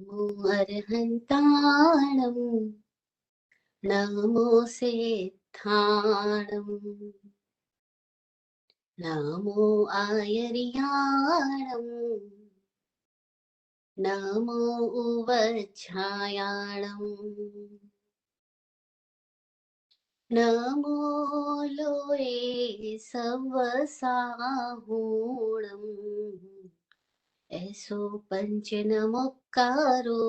नमो अर्हन्ताणं नमो सेत्थाणं नमो आयर्याणं नमो उवच्छायाणं नमो लोये सवसाहूणं ऐसो पञ्चनमुक्कारो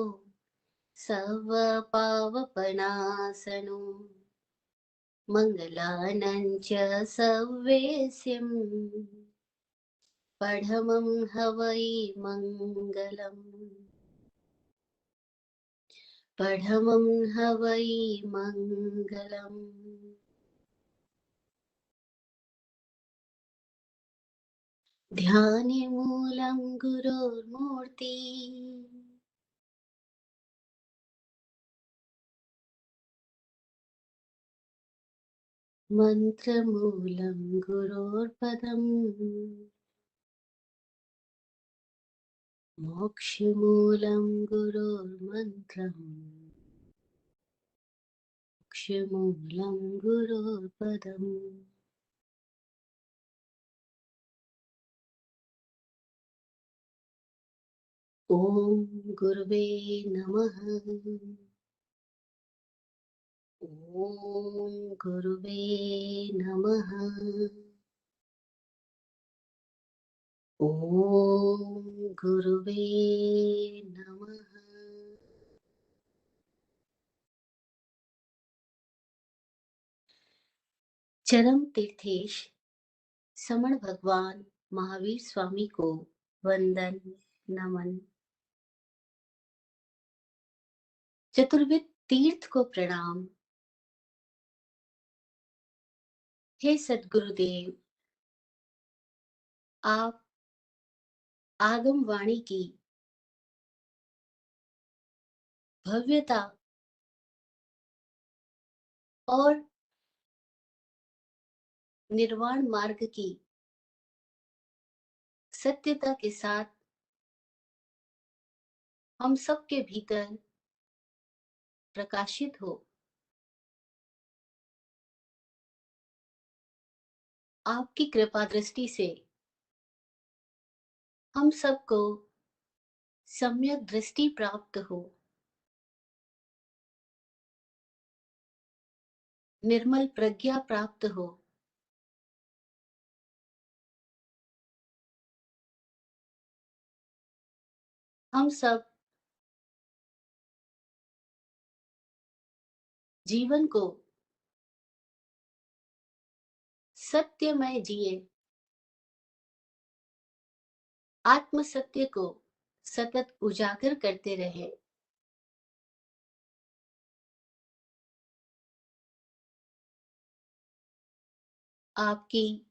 सवपावपनासनो मङ्गलानं च सव्येस्यं पढमं हवै मङ्गलम् पढमं हवै मङ्गलम्। ध्याने मूलं गुरोर्मूर्ति मन्त्रमूलं गुरोर्पदम् मोक्षमूलं गुरोर्मन्त्रम् मोक्षमूलं गुरोर्पदम्। ॐ गुरुवे नमः। ॐ गुरुवे नमः। ॐ गुरुवे नमः। चरम तीर्थेश समण भगवान महावीर स्वामी को वंदन नमन। चतुर्विद तीर्थ को प्रणाम। हे सद्गुरुदेव, आप आगम वाणी की भव्यता और निर्वाण मार्ग की सत्यता के साथ हम सबके भीतर प्रकाशित हो। आपकी कृपा दृष्टि से हम सबको सम्यक दृष्टि प्राप्त हो, निर्मल प्रज्ञा प्राप्त हो, हम सब जीवन को सत्यमय जिए, आत्म सत्य को सतत उजागर करते रहे। आपकी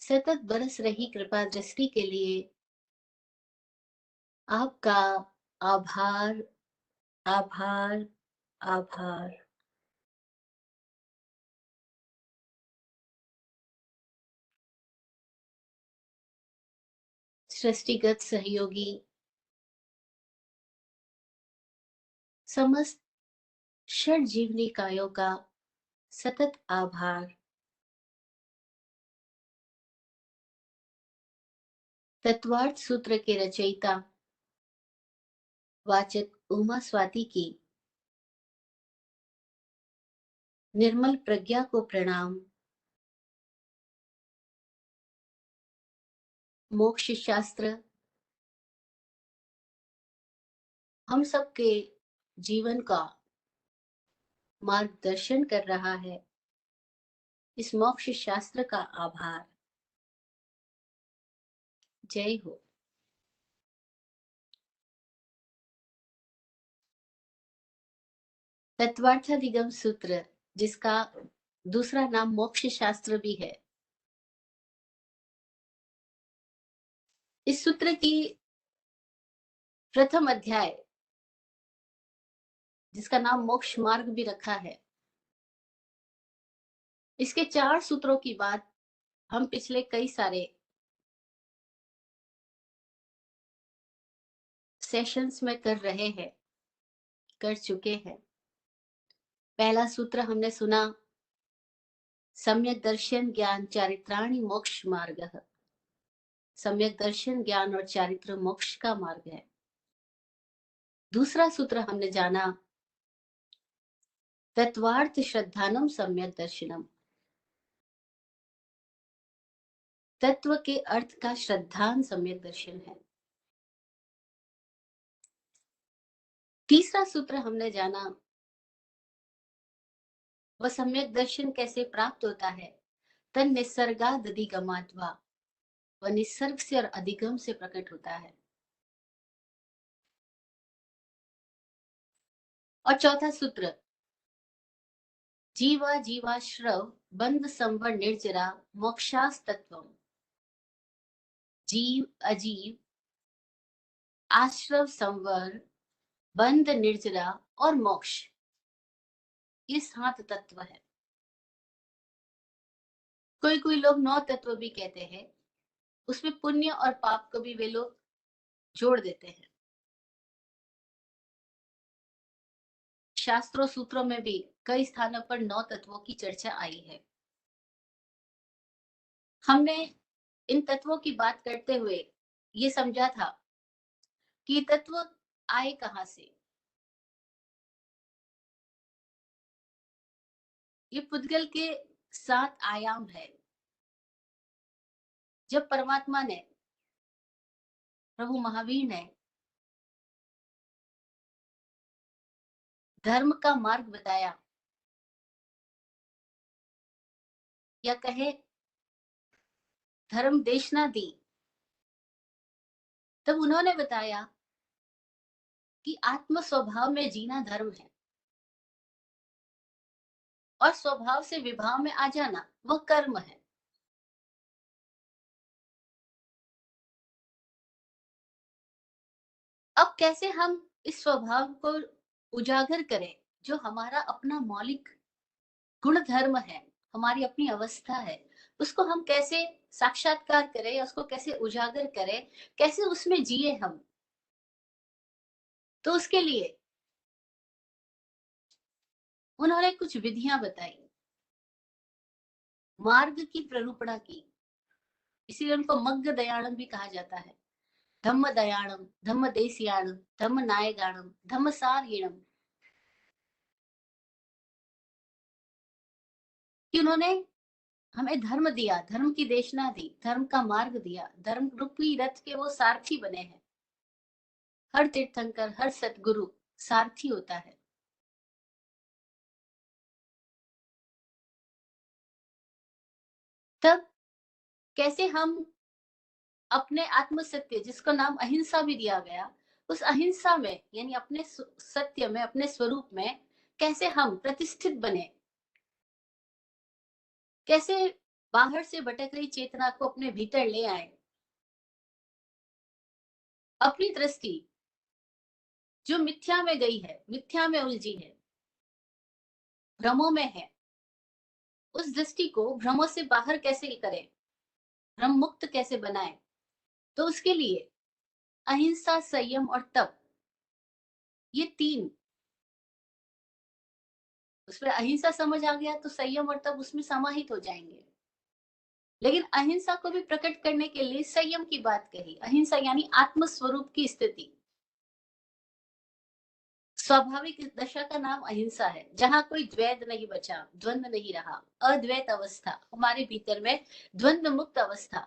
सतत बरस रही कृपा दृष्टि के लिए आपका आभार आभार आभार। सृष्टिगत सहयोगी समस्त षड जीवनी कायों का सतत आभार। तत्वार्थ सूत्र के रचयिता वाचक उमा स्वाति की निर्मल प्रज्ञा को प्रणाम। मोक्ष शास्त्र हम सबके जीवन का मार्गदर्शन कर रहा है। इस मोक्ष शास्त्र का आभार। जय हो। तत्वार्थाधिगम सूत्र, जिसका दूसरा नाम मोक्ष शास्त्र भी है, इस सूत्र की प्रथम अध्याय, जिसका नाम मोक्ष मार्ग भी रखा है, इसके 4 सूत्रों की बात हम पिछले कई सारे सेशंस में कर चुके हैं। पहला सूत्र हमने सुना, सम्यक दर्शन ज्ञान चारित्राणि मोक्ष मार्गः। सम्यक दर्शन ज्ञान और चारित्र मोक्ष का मार्ग है। दूसरा सूत्र हमने जाना, तत्वार्थ श्रद्धानम सम्यक दर्शनम। तत्व के अर्थ का श्रद्धान सम्यक दर्शन है। तीसरा सूत्र हमने जाना, वह सम्यक दर्शन कैसे प्राप्त होता है। तन निसर्गाद अधिगमात्वा, वह निसर्ग से और अधिगम से प्रकट होता है। और चौथा सूत्र, जीवा जीवाश्रव बंध संवर निर्जरा मोक्षास्तत्वम। जीव अजीव, आश्रव संवर, बंध निर्जरा और मोक्ष, ये 7 तत्व है। कोई कोई लोग 9 तत्व भी कहते हैं, उसमें पुण्य और पाप को भी वे लोग जोड़ देते हैं। शास्त्रों सूत्रों में भी कई स्थानों पर 9 तत्वों की चर्चा आई है। हमने इन तत्वों की बात करते हुए ये समझा था कि तत्व आए कहां से। ये पुद्गल के 7 आयाम है। जब परमात्मा ने, प्रभु महावीर ने धर्म का मार्ग बताया, या कहे धर्म देशना दी, तब उन्होंने बताया कि आत्म स्वभाव में जीना धर्म है और स्वभाव से विभाव में आ जाना वह कर्म है। अब कैसे हम इस स्वभाव को उजागर करें, जो हमारा अपना मौलिक गुण धर्म है, हमारी अपनी अवस्था है, उसको हम कैसे साक्षात्कार करें, उसको कैसे उजागर करें, कैसे उसमें जिए हम। तो उसके लिए उन्होंने कुछ विधियां बताई, मार्ग की प्ररूपणा की। इसीलिए उनको मग्ग दयाणम भी कहा जाता है। धम्म दयाणम, धम्म देसियाणम, धम्म नायगाणम, धम्म सारीणम। कि उन्होंने हमें धर्म दिया, धर्म की देशना दी, धर्म का मार्ग दिया, धर्म रूपी रथ के वो सारथी बने हैं। हर तीर्थंकर, हर सतगुरु सारथी होता है। तब कैसे हम अपने आत्म सत्य, जिसको नाम अहिंसा भी दिया गया, उस अहिंसा में यानी अपने सत्य में, अपने स्वरूप में कैसे हम प्रतिष्ठित बने, कैसे बाहर से भटक रही चेतना को अपने भीतर ले आए। अपनी दृष्टि जो मिथ्या में गई है, मिथ्या में उलझी है, भ्रमों में है, उस दृष्टि को भ्रमों से बाहर कैसे करें, भ्रम मुक्त कैसे बनाए। तो उसके लिए अहिंसा, संयम और तप, ये 3, उसमें अहिंसा समझ आ गया तो संयम और तप उसमें समाहित हो जाएंगे। लेकिन अहिंसा को भी प्रकट करने के लिए संयम की बात कही। अहिंसा यानी आत्म स्वरूप की स्थिति, स्वाभाविक दशा का नाम अहिंसा है, जहां कोई द्वैत नहीं बचा, द्वंद नहीं रहा, अद्वैत अवस्था हमारे भीतर में, द्वंद मुक्त अवस्था।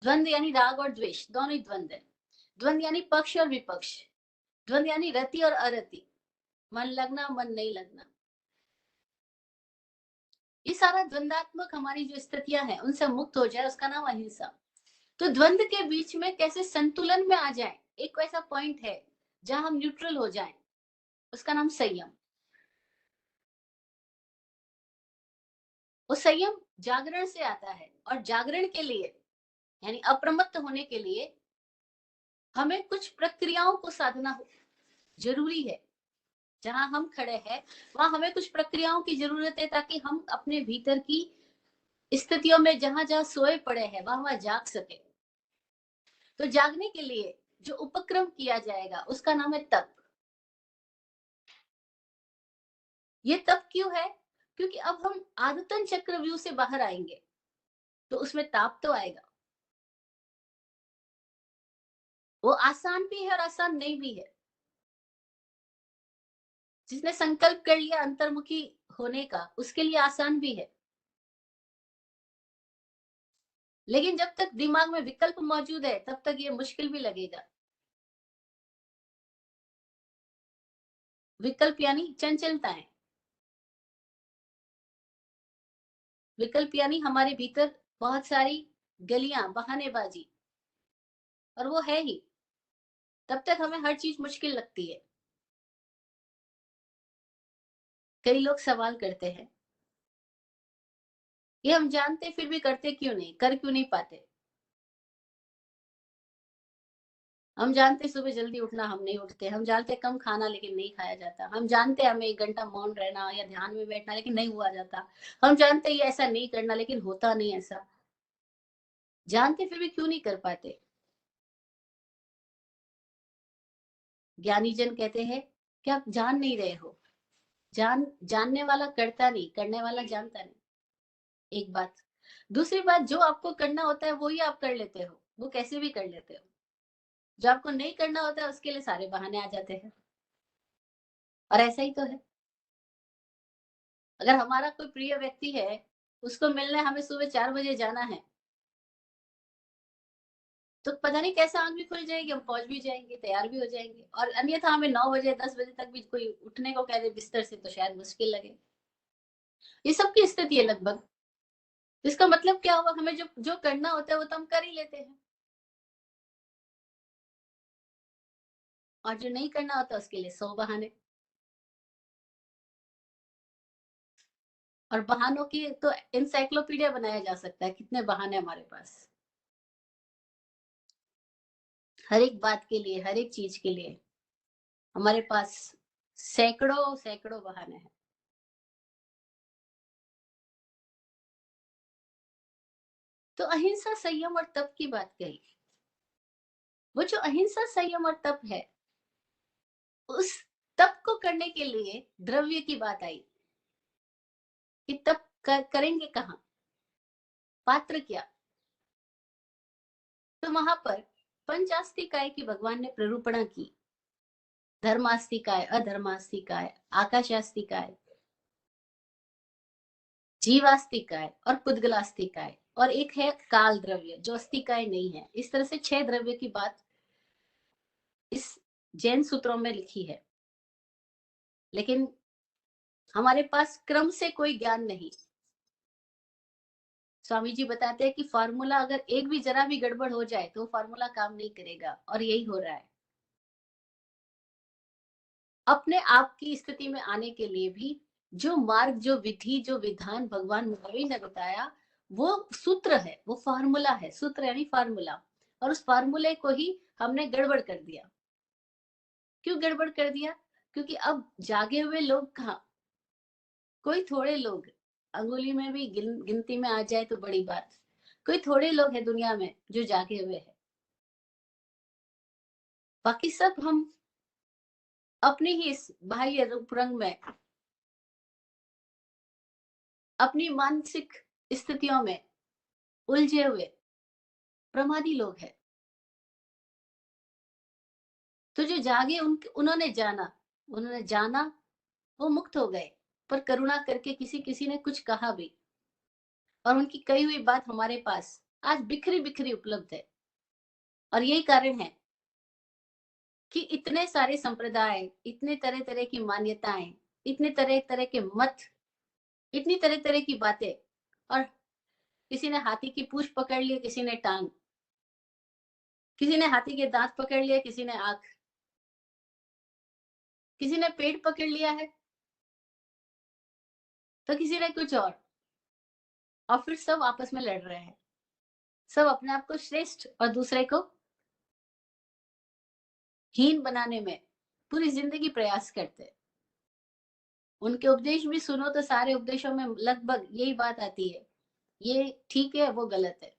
द्वंद यानी राग और द्वेष, दोनों ही द्वंद है। द्वंद यानी पक्ष और विपक्ष, द्वंद यानी रति और अरति, मन लगना, मन नहीं लगना। ये सारा द्वंदात्मक हमारी जो स्थितियां हैं, उनसे मुक्त हो जाए, उसका नाम अहिंसा। तो द्वंद के बीच में कैसे संतुलन में आ जाए, एक ऐसा पॉइंट है जहां हम न्यूट्रल हो जाएं, उसका नाम संयम। वो संयम जागरण से आता है, और जागरण के लिए यानी अप्रमत्त होने के लिए हमें कुछ प्रक्रियाओं को साधना जरूरी है। जहां हम खड़े हैं वहां हमें कुछ प्रक्रियाओं की जरूरत है, ताकि हम अपने भीतर की स्थितियों में जहां जहां सोए पड़े हैं वहां वहां जाग सके। तो जागने के लिए जो उपक्रम किया जाएगा उसका नाम है तप। ये तप क्यों है? क्योंकि अब हम आदतन चक्रव्यूह से बाहर आएंगे, तो उसमें ताप तो आएगा। वो आसान भी है और आसान नहीं भी है। जिसने संकल्प कर लिया अंतर्मुखी होने का, उसके लिए आसान भी है। लेकिन जब तक दिमाग में विकल्प मौजूद है, तब तक ये मुश्किल भी लगेगा। विकल्प यानी चंचलताएं। विकल्प यानी हमारे भीतर बहुत सारी गलियां, बहानेबाजी, और वो है ही। तब तक हमें हर चीज मुश्किल लगती है। कई लोग सवाल करते हैं, ये हम जानते फिर भी करते क्यों नहीं, कर क्यों नहीं पाते? हम जानते सुबह जल्दी उठना, हम नहीं उठते। हम जानते कम खाना, लेकिन नहीं खाया जाता। हम जानते हमें 1 घंटा मौन रहना या ध्यान में बैठना, लेकिन नहीं हुआ जाता। हम जानते ये ऐसा नहीं करना, लेकिन होता नहीं ऐसा। जानते फिर भी क्यों नहीं कर पाते? ज्ञानी जन कहते हैं कि आप जान नहीं रहे हो। जानने वाला करता नहीं, करने वाला जानता नहीं। एक बात। दूसरी बात, जो आपको करना होता है वो ही आप कर लेते हो, वो कैसे भी कर लेते हो। जो आपको नहीं करना होता है उसके लिए सारे बहाने आ जाते हैं। और ऐसा ही तो है। अगर हमारा कोई प्रिय व्यक्ति है, उसको मिलने हमें सुबह 4 बजे जाना है, तो पता नहीं कैसे आंख भी खुल जाएगी, हम पहुंच भी जाएंगे, तैयार भी हो जाएंगे। और अन्यथा हमें 9 बजे 10 बजे तक भी कोई उठने को कह दे बिस्तर से, तो शायद मुश्किल लगे। ये सबकी स्थिति है लगभग। इसका मतलब क्या हुआ? हमें जो जो करना होता है वो तो हम कर ही लेते हैं, और जो नहीं करना होता उसके लिए 100 बहाने। और बहानों की तो इंसाइक्लोपीडिया बनाया जा सकता है, कितने बहाने हमारे पास। हर एक बात के लिए, हर एक चीज के लिए हमारे पास सैकड़ों सैकड़ों बहाने हैं। तो अहिंसा, संयम और तप की बात कही। वो जो अहिंसा, संयम और तप है, उस तप को करने के लिए द्रव्य की बात आई कि तप करेंगे कहाँ, पात्र क्या। तो वहां पर पंचास्तिकाय की भगवान ने प्ररूपणा की। धर्मास्तिकाय, अधर्मास्तिकाय, आकाशास्तिकाय, जीवास्तिकाय और पुद्गलास्तिकाय, और एक है काल द्रव्य जो अस्तिकाय नहीं है। इस तरह से 6 द्रव्य की बात इस जैन सूत्रों में लिखी है। लेकिन हमारे पास क्रम से कोई ज्ञान नहीं। स्वामी जी बताते हैं कि फार्मूला अगर एक भी जरा भी गड़बड़ हो जाए तो फार्मूला काम नहीं करेगा, और यही हो रहा है। अपने आप की स्थिति में आने के लिए भी जो मार्ग, जो विधि, जो विधान भगवान महावीर ने बताया, वो सूत्र है, वो फार्मूला है। सूत्र यानी फार्मूला। और उस फार्मूले को ही हमने गड़बड़ कर दिया। क्यों गड़बड़ कर दिया? क्योंकि अब जागे हुए लोग कहाँ, कोई थोड़े लोग, अंगुली में भी गिनती में आ जाए तो बड़ी बात, कोई थोड़े लोग हैं दुनिया में जो जागे हुए हैं। बाकी सब हम अपनी ही इस बाह्य रूप रंग में, अपनी मानसिक स्थितियों में उलझे हुए प्रमादी लोग हैं। तो जो जागे, उन्होंने जाना, वो मुक्त हो गए। पर करुणा करके किसी किसी ने कुछ कहा भी, और उनकी कही हुई बात हमारे पास आज बिखरी बिखरी उपलब्ध है। और यही कारण है कि इतने सारे संप्रदाय, इतने तरह तरह की मान्यताएं, इतने तरह तरह के मत, इतनी तरह तरह की बातें। और किसी ने हाथी की पूंछ पकड़ ली, किसी ने टांग, किसी ने हाथी के दांत पकड़ लिए, किसी ने आंख, किसी ने पेट पकड़ लिया है, तो किसी ने कुछ और फिर सब आपस में लड़ रहे हैं। सब अपने आप को श्रेष्ठ और दूसरे को हीन बनाने में पूरी जिंदगी प्रयास करते हैं। उनके उपदेश भी सुनो तो सारे उपदेशों में लगभग यही बात आती है, ये ठीक है वो गलत है,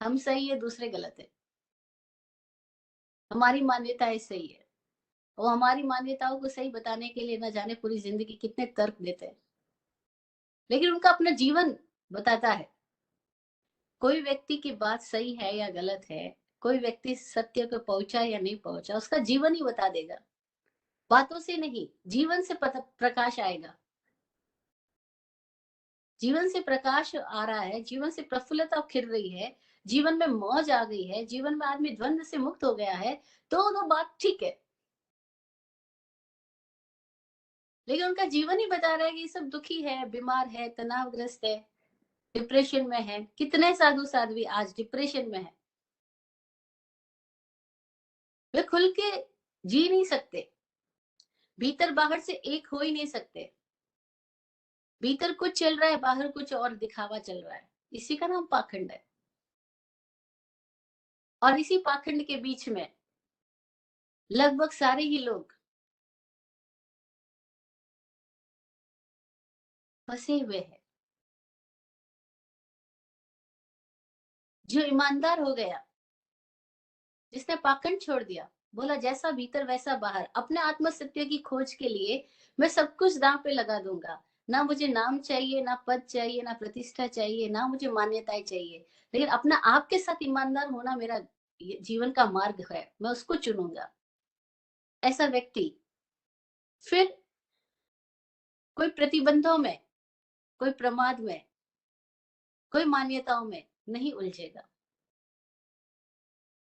हम सही है दूसरे गलत है। हमारी मान्यताएं सही है। वो हमारी मान्यताओं को सही बताने के लिए न जाने पूरी जिंदगी कितने तर्क देते हैं, लेकिन उनका अपना जीवन बताता है। कोई व्यक्ति की बात सही है या गलत है, कोई व्यक्ति सत्य को पहुंचा या नहीं पहुंचा, उसका जीवन ही बता देगा। बातों से नहीं, जीवन से प्रकाश आएगा। जीवन से प्रकाश आ रहा है, जीवन से प्रफुल्लता खिल रही है, जीवन में मौज आ गई है, जीवन में आदमी द्वंद से मुक्त हो गया है, तो बात ठीक है। लेकिन उनका जीवन ही बता रहा है कि ये सब दुखी है, बीमार है, तनावग्रस्त है, डिप्रेशन में है। कितने साधु साध्वी आज डिप्रेशन में है, वे खुल के जी नहीं सकते, भीतर बाहर से एक हो ही नहीं सकते। भीतर कुछ चल रहा है, बाहर कुछ और दिखावा चल रहा है। इसी का नाम पाखंड है। और इसी पाखंड के बीच में लगभग सारे ही लोग फंसे हुए हैं। जो ईमानदार हो गया, जिसने पाखंड छोड़ दिया, बोला जैसा भीतर वैसा बाहर, अपने आत्म सत्य की खोज के लिए मैं सब कुछ दांव पे लगा दूंगा। ना मुझे नाम चाहिए, ना पद चाहिए, ना प्रतिष्ठा चाहिए, ना मुझे मान्यताएं चाहिए, लेकिन अपना आपके साथ ईमानदार होना मेरा जीवन का मार्ग है, मैं उसको चुनूंगा। ऐसा व्यक्ति फिर कोई प्रतिबंधों में, कोई प्रमाद में, कोई मान्यताओं में नहीं उलझेगा।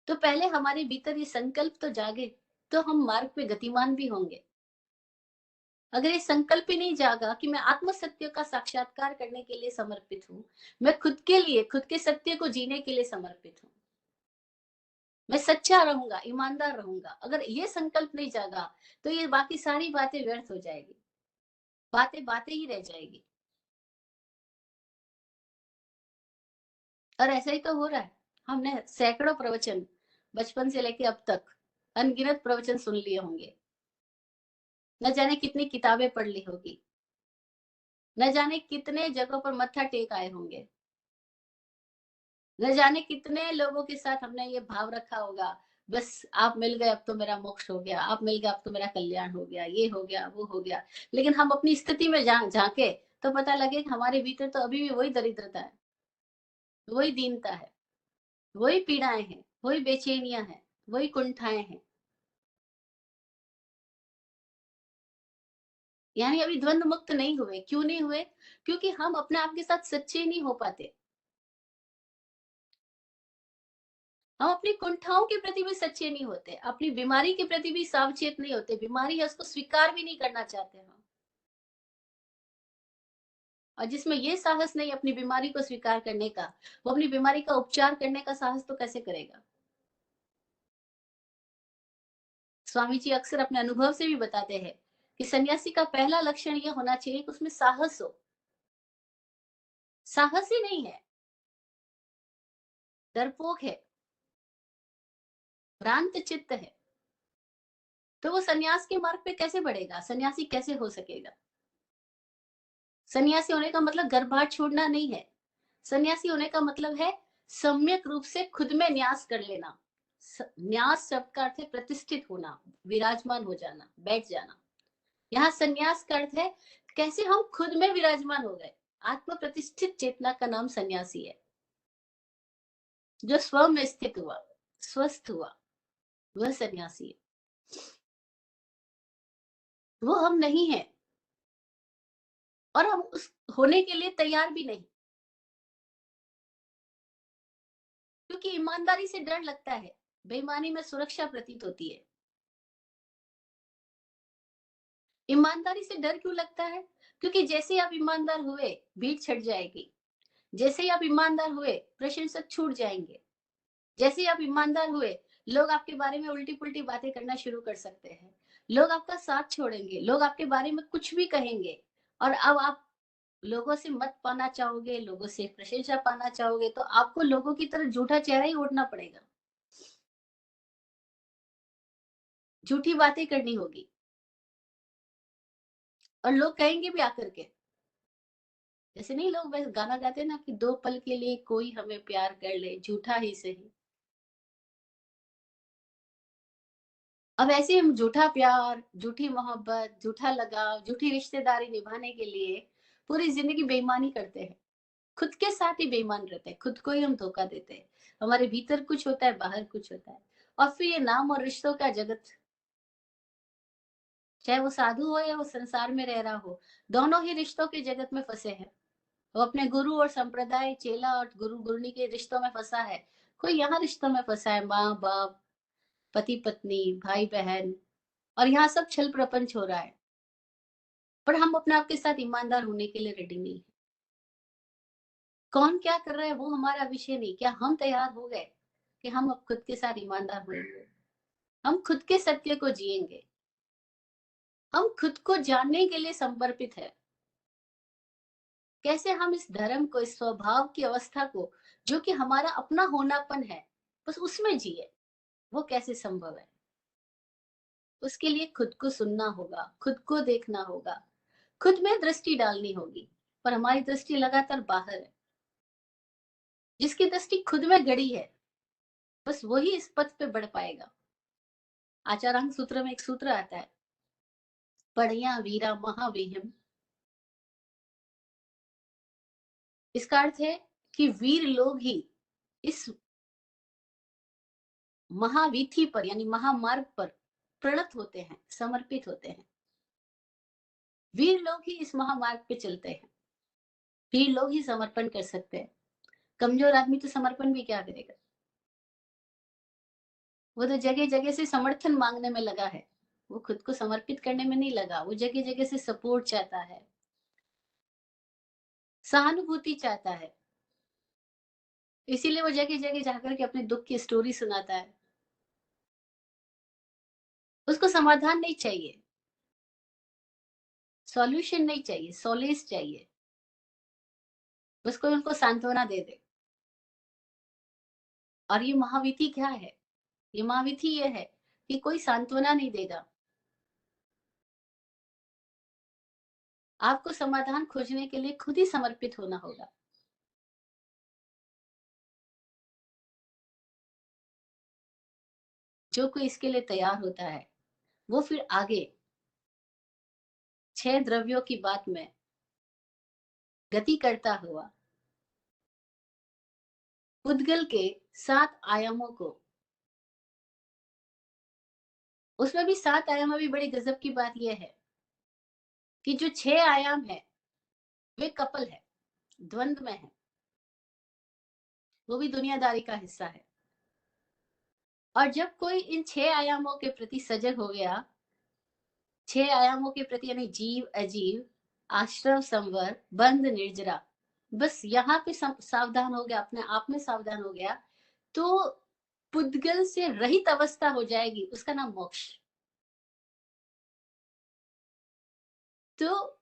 तो पहले हमारे भीतर ये संकल्प तो जागे, तो हम मार्ग पे गतिमान भी होंगे। अगर ये संकल्प ही नहीं जागा कि मैं आत्म सत्य का साक्षात्कार करने के लिए समर्पित हूँ, मैं खुद के लिए, खुद के सत्य को जीने के लिए समर्पित हूँ, मैं सच्चा रहूंगा, ईमानदार रहूंगा, अगर ये संकल्प नहीं जागा, तो ये बाकी सारी बातें व्यर्थ हो जाएगी, बातें बातें ही रह जाएगी। और ऐसा ही तो हो रहा है। हमने सैकड़ों प्रवचन बचपन से लेके अब तक अनगिनत प्रवचन सुन लिए होंगे, न जाने कितनी किताबें पढ़ ली होगी, न जाने कितने जगहों पर मत्था टेक आए होंगे, न जाने कितने लोगों के साथ हमने ये भाव रखा होगा, बस आप मिल गए अब तो मेरा मोक्ष हो गया, आप मिल गए अब तो मेरा कल्याण हो गया, ये हो गया, वो हो गया। लेकिन हम अपनी स्थिति में झांके तो पता लगे कि हमारे भीतर तो अभी भी वही दरिद्रता है, वही दीनता है, वही पीड़ाएं हैं, वही बेचैनियां हैं, वही कुंठाएं हैं। यानी अभी द्वंद मुक्त नहीं हुए। क्यों नहीं हुए? क्योंकि हम अपने आप के साथ सच्चे नहीं हो पाते। हम अपनी कुंठाओं के प्रति भी सच्चे नहीं होते, अपनी बीमारी के प्रति भी सावचेत नहीं होते, बीमारी है उसको स्वीकार भी नहीं करना चाहते हम। और जिसमें ये साहस नहीं अपनी बीमारी को स्वीकार करने का, वो अपनी बीमारी का उपचार करने का साहस तो कैसे करेगा? स्वामी जी अक्सर अपने अनुभव से भी बताते हैं कि सन्यासी का पहला लक्षण यह होना चाहिए कि उसमें साहस हो। साहस ही नहीं है, डरपोक है, भ्रांत चित्त है, तो वो सन्यास के मार्ग पे कैसे बढ़ेगा? सन्यासी कैसे हो सकेगा? सन्यासी होने का मतलब घर बार छोड़ना नहीं है। सन्यासी होने का मतलब है सम्यक रूप से खुद में न्यास कर लेना। न्यास शब्द का अर्थ है प्रतिष्ठित होना, विराजमान हो जाना, बैठ जाना। यहाँ सन्यास का अर्थ है कैसे हम खुद में विराजमान हो गए। आत्म प्रतिष्ठित चेतना का नाम सन्यासी है। जो स्व में स्थित हुआ, स्वस्थ हुआ, वह सन्यासी है। वो हम नहीं है, और हम उस होने के लिए तैयार भी नहीं, क्योंकि ईमानदारी से डर लगता है, बेईमानी में सुरक्षा प्रतीत होती है। ईमानदारी से डर क्यों लगता है? क्योंकि जैसे ही आप ईमानदार हुए, भीड़ छट जाएगी। जैसे ही आप ईमानदार हुए, प्रशंसक छूट जाएंगे। जैसे ही आप ईमानदार हुए, लोग आपके बारे में उल्टी पुल्टी बातें करना शुरू कर सकते हैं। लोग आपका साथ छोड़ेंगे, लोग आपके बारे में कुछ भी कहेंगे। और अब आप लोगों से मत पाना चाहोगे, लोगों से प्रशंसा पाना चाहोगे, तो आपको लोगों की तरह झूठा चेहरा ही ओढ़ना पड़ेगा, झूठी बातें करनी होगी। और लोग कहेंगे भी आकर के, जैसे नहीं लोग बस गाना गाते हैं ना कि दो पल के लिए कोई हमें प्यार कर ले, झूठा ही सही। अब ऐसे हम झूठा प्यार, झूठी मोहब्बत, झूठा लगाव, झूठी रिश्तेदारी निभाने के लिए पूरी जिंदगी बेईमानी करते हैं। खुद के साथ ही बेईमान रहते हैं, खुद को ही हम धोखा देते हैं। हमारे भीतर कुछ होता है, बाहर कुछ होता है। और फिर ये नाम और रिश्तों का जगत, चाहे वो साधु हो या वो संसार में रह रहा हो, दोनों ही रिश्तों के जगत में फंसे हैं। वो अपने गुरु और संप्रदाय, चेला और गुरु गुरनी के रिश्तों में फंसा है। कोई यहाँ रिश्तों में फंसा है, माँ बाप, पति पत्नी, भाई बहन, और यहाँ सब छल प्रपंच हो रहा है। पर हम अपने आप के साथ ईमानदार होने के लिए रेडी नहीं है। कौन क्या कर रहा है वो हमारा विषय नहीं। क्या हम तैयार हो गए कि हम अब खुद के साथ ईमानदार होंगे? हम खुद के सत्य को जिएंगे। हम खुद को जानने के लिए समर्पित है। कैसे हम इस धर्म को, इस स्वभाव की अवस्था को, जो कि हमारा अपना होनापन है, बस उसमें जिए, वो कैसे संभव है? उसके लिए खुद को सुनना होगा, खुद को देखना होगा, खुद में दृष्टि डालनी होगी। पर हमारी दृष्टि लगातार बाहर है। जिसकी दृष्टि खुद में गड़ी है, बस वही इस पथ पे बढ़ पाएगा। आचारांग सूत्र में एक सूत्र आता है, पढ़िया वीरा महावेहिम। इसका अर्थ है कि वीर लोग ही इस महावीथी पर, यानी महामार्ग पर प्रणत होते हैं, समर्पित होते हैं। वीर लोग ही इस महामार्ग पे चलते हैं। वीर लोग ही समर्पण कर सकते हैं। कमजोर आदमी तो समर्पण भी क्या करेगा? वो तो जगह जगह से समर्थन मांगने में लगा है। वो खुद को समर्पित करने में नहीं लगा। वो जगह जगह से सपोर्ट चाहता है, सहानुभूति चाहता है। इसीलिए वो जगह जगह जाकर के अपने दुख की स्टोरी सुनाता है। उसको समाधान नहीं चाहिए, सॉल्यूशन नहीं चाहिए, सोलेस चाहिए। बस कोई उनको सांत्वना दे दे। और ये महाविधि क्या है? ये महाविधि ये है कि कोई सांत्वना नहीं देगा। आपको समाधान खोजने के लिए खुद ही समर्पित होना होगा। जो कोई इसके लिए तैयार होता है, वो फिर आगे 6 द्रव्यों की बात में गति करता हुआ उद्गल के 7 आयामों को, उसमें भी 7 आयाम, अभी बड़ी गजब की बात यह है कि जो 6 आयाम है वे कपल है, द्वंद्व में है। वो भी दुनियादारी का हिस्सा है। और जब कोई इन 6 आयामों के प्रति सजग हो गया, 6 आयामों के प्रति, यानी जीव अजीव, आश्रव संवर, बंध निर्जरा, बस यहाँ पे सावधान हो गया, अपने आप में सावधान हो गया, तो पुद्गल से रहित अवस्था हो जाएगी। उसका नाम मोक्ष। तो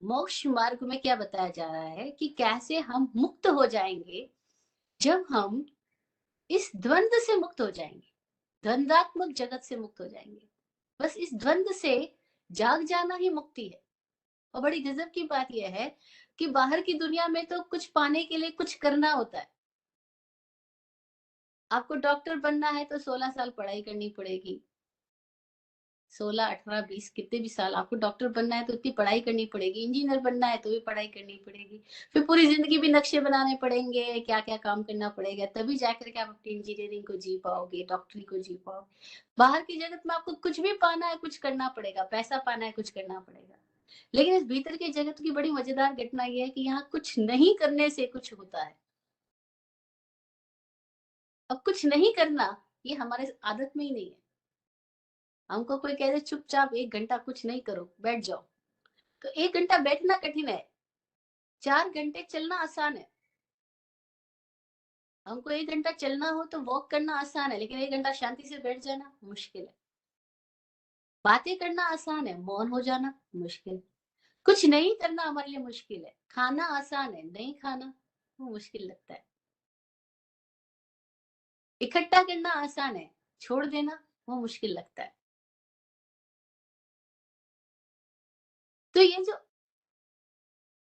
मोक्ष मार्ग में क्या बताया जा रहा है कि कैसे हम मुक्त हो जाएंगे? जब हम इस द्वंद्व से मुक्त हो जाएंगे, द्वंद्वात्मक जगत से मुक्त हो जाएंगे। बस इस द्वंद्व से जाग जाना ही मुक्ति है। और बड़ी गजब की बात यह है कि बाहर की दुनिया में तो कुछ पाने के लिए कुछ करना होता है। आपको डॉक्टर बनना है तो 16 साल पढ़ाई करनी पड़ेगी। 16, 18, 20, कितने भी साल आपको डॉक्टर बनना है तो इतनी पढ़ाई करनी पड़ेगी। इंजीनियर बनना है तो भी पढ़ाई करनी पड़ेगी। फिर पूरी जिंदगी भी नक्शे बनाने पड़ेंगे, क्या क्या काम करना पड़ेगा, तभी जाकर के आप अपनी इंजीनियरिंग को जी पाओगे, डॉक्टरी को जी पाओगे। बाहर की जगत में आपको कुछ भी पाना है, कुछ करना पड़ेगा, पैसा पाना है, कुछ करना पड़ेगा। लेकिन इस भीतर के जगत की बड़ी मजेदार घटना यह है कि यहाँ कुछ नहीं करने से कुछ होता है। अब कुछ नहीं करना ये हमारे आदत में ही नहीं है। हमको कोई कह दे चुपचाप 1 घंटा कुछ नहीं करो, बैठ जाओ, तो 1 घंटा बैठना कठिन है। 4 घंटे चलना आसान है। हमको 1 घंटा चलना हो तो वॉक करना आसान है, लेकिन 1 घंटा शांति से बैठ जाना मुश्किल है। बातें करना आसान है, मौन हो जाना मुश्किल है। कुछ नहीं करना हमारे लिए मुश्किल है। खाना आसान है, नहीं खाना वो मुश्किल लगता है। इकट्ठा करना आसान है, छोड़ देना वो मुश्किल लगता है। तो ये जो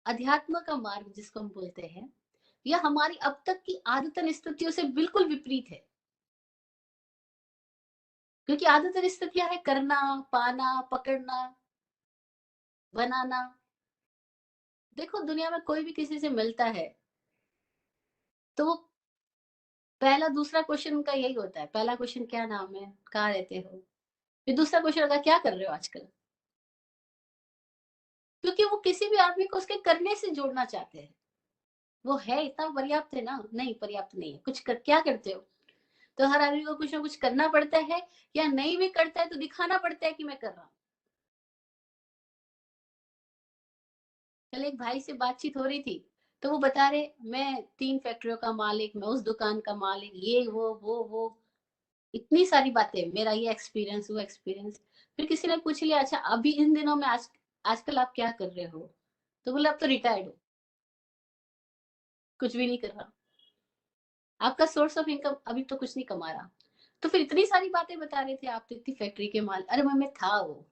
अध्यात्म का मार्ग जिसको हम बोलते हैं, यह हमारी अब तक की आदतन स्थितियों से बिल्कुल विपरीत है। क्योंकि आदत और स्थितियां है करना, पाना, पकड़ना, बनाना। देखो दुनिया में कोई भी किसी से मिलता है तो वो पहला दूसरा क्वेश्चन उनका यही होता है। पहला क्वेश्चन क्या नाम है, कहाँ रहते हो, फिर दूसरा क्वेश्चन होगा क्या कर रहे हो आजकल। क्योंकि वो किसी भी आदमी को उसके करने से जोड़ना चाहते हैं। वो है इतना पर्याप्त है ना, नहीं पर्याप्त नहीं है, कुछ क्या करते हो। तो हर आदमी को कुछ ना कुछ करना पड़ता है, या नहीं भी करता है तो दिखाना पड़ता है कि मैं कर रहा हूँ। कल एक भाई से बातचीत हो रही थी, तो वो बता रहे मैं 3 फैक्ट्रियों का मालिक, मैं उस दुकान का मालिक, ये वो इतनी सारी बातें, मेरा ये एक्सपीरियंस वो एक्सपीरियंस। फिर किसी ने पूछ लिया अच्छा अभी इन दिनों में आजकल आप क्या कर रहे हो, तो बोला अब तो रिटायर्ड हो, कुछ भी नहीं कर रहा। आपका सोर्स ऑफ इनकम अभी तो कुछ नहीं कमा रहा। तो फिर इतनी सारी बातें बता रहे थे, आप तो इतनी फैक्ट्री के माल, अरे मैं था वो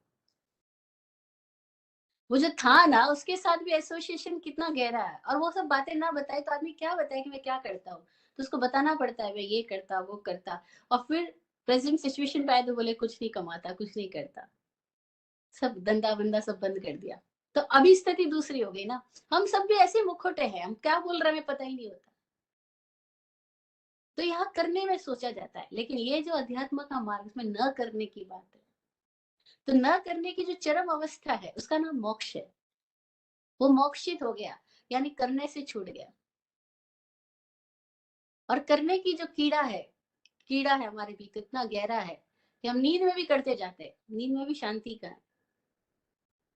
जो था ना उसके साथ भी एसोसिएशन कितना गहरा है। और वो सब बातें ना बताए तो आदमी क्या बताए कि मैं क्या करता हूँ। तो उसको बताना पड़ता है मैं ये करता वो करता। और फिर प्रेजेंट सिचुएशन पे आए तो बोले कुछ नहीं कमाता कुछ नहीं करता, सब धंधा बंदा सब बंद कर दिया। तो अभी स्थिति दूसरी हो गई ना। हम सब भी ऐसे मुखोटे हैं, हम क्या बोल रहे हैं हमें पता ही नहीं होता। तो यहाँ करने में सोचा जाता है, लेकिन ये जो अध्यात्म का मार्ग में न करने की बात है। तो न करने की जो चरम अवस्था है उसका नाम मोक्ष है। वो मोक्षित हो गया, यानी करने से छूट गया। और करने की जो कीड़ा है हमारे भीतर इतना गहरा है कि हम नींद में भी करते जाते हैं। नींद में भी शांति का है,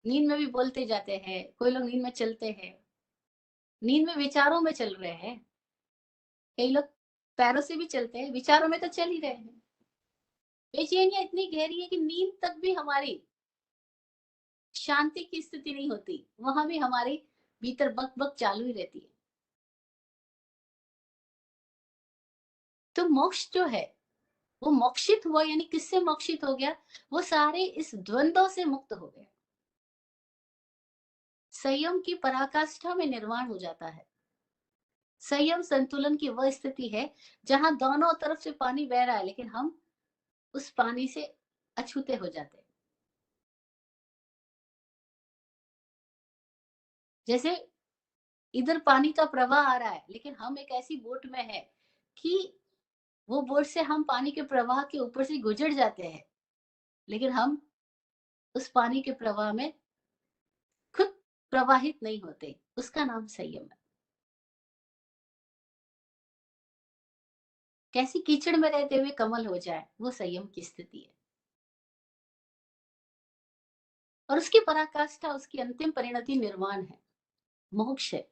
नींद में भी बोलते जाते हैं, कोई लोग नींद में चलते हैं, नींद में विचारों में चल रहे हैं। कई लोग पैरों से भी चलते हैं, विचारों में तो चल ही रहे हैं। बेचैनियां इतनी गहरी है कि नींद तक भी हमारी शांति की स्थिति नहीं होती, वहां भी हमारी भीतर बक बक चालू ही रहती है। तो मोक्ष जो है वो मोक्षित हुआ, यानी किससे मोक्षित हो गया, वो सारे इस द्वंद्व से मुक्त हो गया। संयम की पराकाष्ठा में निर्वाण हो जाता है। संयम संतुलन की वह स्थिति है जहां दोनों तरफ से पानी बह रहा है लेकिन हम उस पानी से अछूते हो जाते हैं। जैसे इधर पानी का प्रवाह आ रहा है लेकिन हम एक ऐसी बोट में है कि वो बोट से हम पानी के प्रवाह के ऊपर से गुजर जाते हैं, लेकिन हम उस पानी के प्रवाह में खुद प्रवाहित नहीं होते। उसका नाम संयम है। कैसी कीचड़ में रहते हुए कमल हो जाए, वो संयम की स्थिति है। और उसकी पराकाष्ठा, उसकी अंतिम परिणति निर्वाण है, मोक्ष है।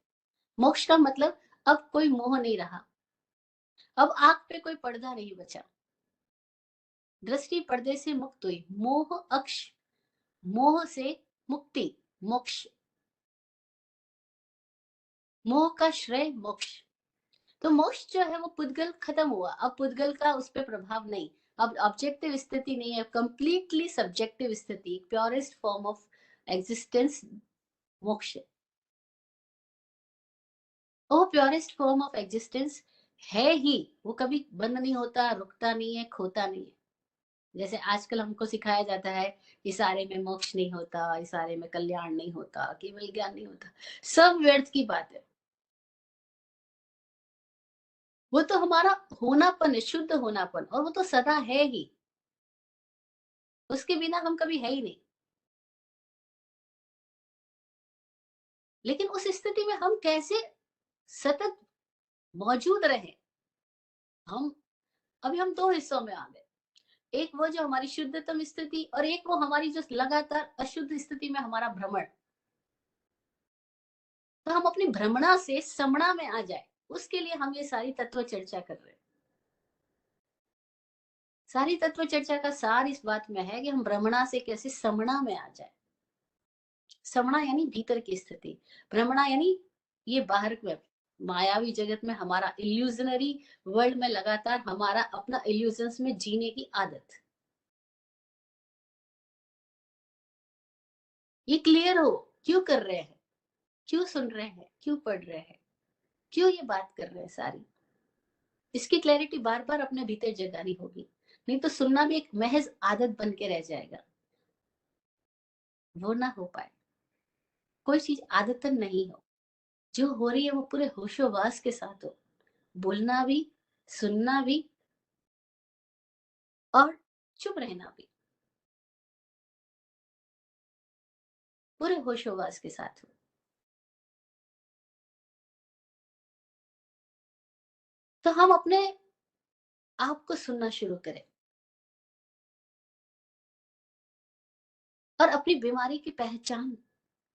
मोक्ष का मतलब अब कोई मोह नहीं रहा, अब आंख पे कोई पर्दा नहीं बचा, दृष्टि पर्दे से मुक्त हुई, मोह अक्ष, मोह से मुक्ति, मोक्ष, मोह का श्रेय मोक्ष। तो मोक्ष जो है वो पुद्गल खत्म हुआ, अब पुद्गल का उस पर प्रभाव नहीं। अब ऑब्जेक्टिव स्थिति नहीं है, कंप्लीटली सब्जेक्टिव स्थिति, प्योरेस्ट फॉर्म ऑफ एग्जिस्टेंस मोक्ष। वो प्योरेस्ट फॉर्म ऑफ एग्जिस्टेंस है ही, वो कभी बंद नहीं होता, रुकता नहीं है, खोता नहीं है। जैसे आजकल हमको सिखाया जाता है इशारे में मोक्ष नहीं होता, इशारे में कल्याण नहीं होता, केवल ज्ञान नहीं होता, सब व्यर्थ की बात है। वो तो हमारा होनापन है, शुद्ध होनापन, और वो तो सदा है ही, उसके बिना हम कभी है ही नहीं। लेकिन उस स्थिति में हम कैसे सतत मौजूद रहे। हम अभी हम दो हिस्सों में आ गए, एक वो जो हमारी शुद्धतम स्थिति, और एक वो हमारी जो लगातार अशुद्ध स्थिति में हमारा भ्रमण। तो हम अपनी भ्रमणा से समणा में आ जाए, उसके लिए हम ये सारी तत्व चर्चा कर रहे हैं। सारी तत्व चर्चा का सार इस बात में है कि हम भ्रमणा से कैसे समणा में आ जाए। समणा यानी भीतर की स्थिति, भ्रमणा यानी ये बाहर में मायावी जगत में हमारा इल्यूजनरी वर्ल्ड में लगातार हमारा अपना इल्यूजन्स में जीने की आदत। ये क्लियर हो क्यों कर रहे हैं, क्यों सुन रहे हैं, क्यों पढ़ रहे हैं, क्यों ये बात कर रहे हैं सारी, इसकी क्लैरिटी बार बार अपने भीतर जगानी होगी। नहीं तो सुनना भी एक महज आदत बन के रह जाएगा, वो ना हो पाए। कोई चीज आदतन नहीं हो, जो हो रही है वो पूरे होशोवास के साथ हो, बोलना भी, सुनना भी और चुप रहना भी पूरे होशोवास के साथ हो। तो हम अपने आप को सुनना शुरू करें और अपनी बीमारी की पहचान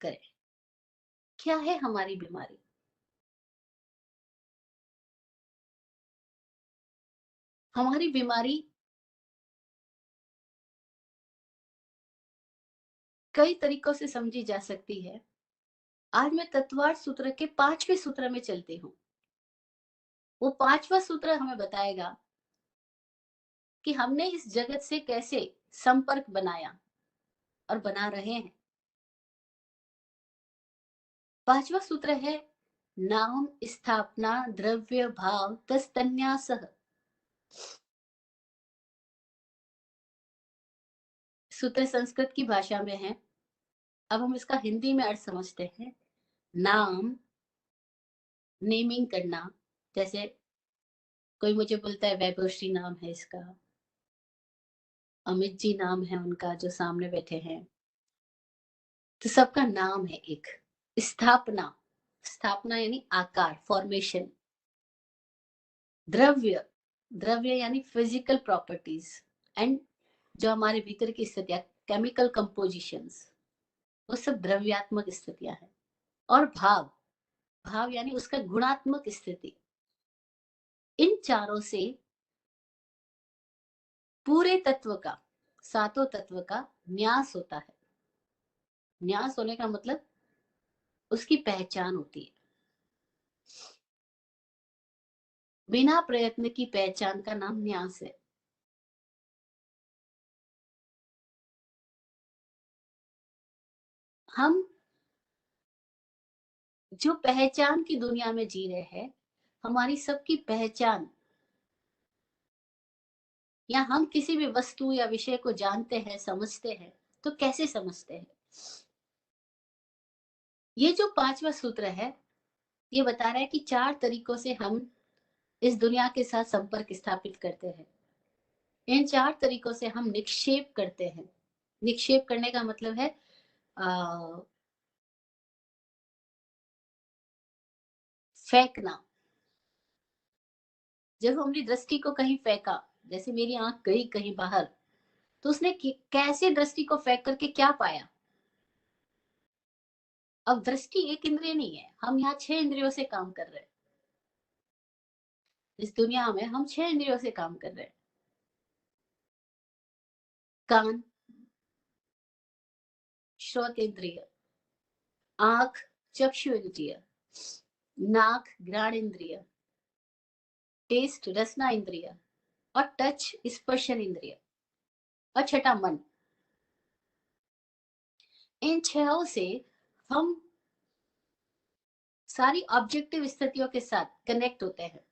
करें। क्या है हमारी बीमारी? हमारी बीमारी कई तरीकों से समझी जा सकती है। आज मैं तत्वार सूत्र के 5वें सूत्र में चलती हूँ। वो 5वां सूत्र हमें बताएगा कि हमने इस जगत से कैसे संपर्क बनाया और बना रहे हैं। 5वां सूत्र है नाम स्थापना द्रव्य भाव तस्तन्यासः। सूत्र संस्कृत की भाषा में है। अब हम इसका हिंदी में अर्थ समझते हैं। नाम, नेमिंग करना, जैसे कोई मुझे बोलता है वैभवश्री नाम है इसका, अमित जी नाम है उनका जो सामने बैठे हैं, तो सबका नाम है एक। स्थापना, स्थापना यानी आकार, फॉर्मेशन। द्रव्य, द्रव्य यानी फिजिकल प्रॉपर्टीज एंड जो हमारे भीतर की स्थितियां, केमिकल कंपोजिशंस, वो सब द्रव्यात्मक स्थितियां हैं। और भाव, भाव यानी उसका गुणात्मक स्थिति। इन चारों से पूरे तत्व का, सातों तत्व का न्यास होता है। न्यास होने का मतलब उसकी पहचान होती है। बिना प्रयत्न की पहचान का नाम न्यास है। हम जो पहचान की दुनिया में जी रहे हैं, हमारी सबकी पहचान, या हम किसी भी वस्तु या विषय को जानते हैं, समझते हैं, तो कैसे समझते हैं? ये जो 5वां सूत्र है, ये बता रहा है कि 4 तरीकों से हम इस दुनिया के साथ संपर्क स्थापित करते हैं। इन 4 तरीकों से हम निक्षेप करते हैं। निक्षेप करने का मतलब है फेंकना। जब हमने दृष्टि को कहीं फेंका, जैसे मेरी आंख गई कहीं बाहर, तो उसने कैसे दृष्टि को फेंक करके क्या पाया? अब दृष्टि एक इंद्रिय नहीं है, हम यहाँ 6 इंद्रियों से काम कर रहे हैं। इस दुनिया में हम 6 इंद्रियों से काम कर रहे हैं। कान, श्रोत इंद्रिय, आंख, चक्षु इंद्रिय, नाक, घ्राण इंद्रिय, टेस्ट, रसना इंद्रिय, और टच, स्पर्शन इंद्रिय, और छठा मन। इन 6 से हम सारी ऑब्जेक्टिव स्थितियों के साथ कनेक्ट होते हैं।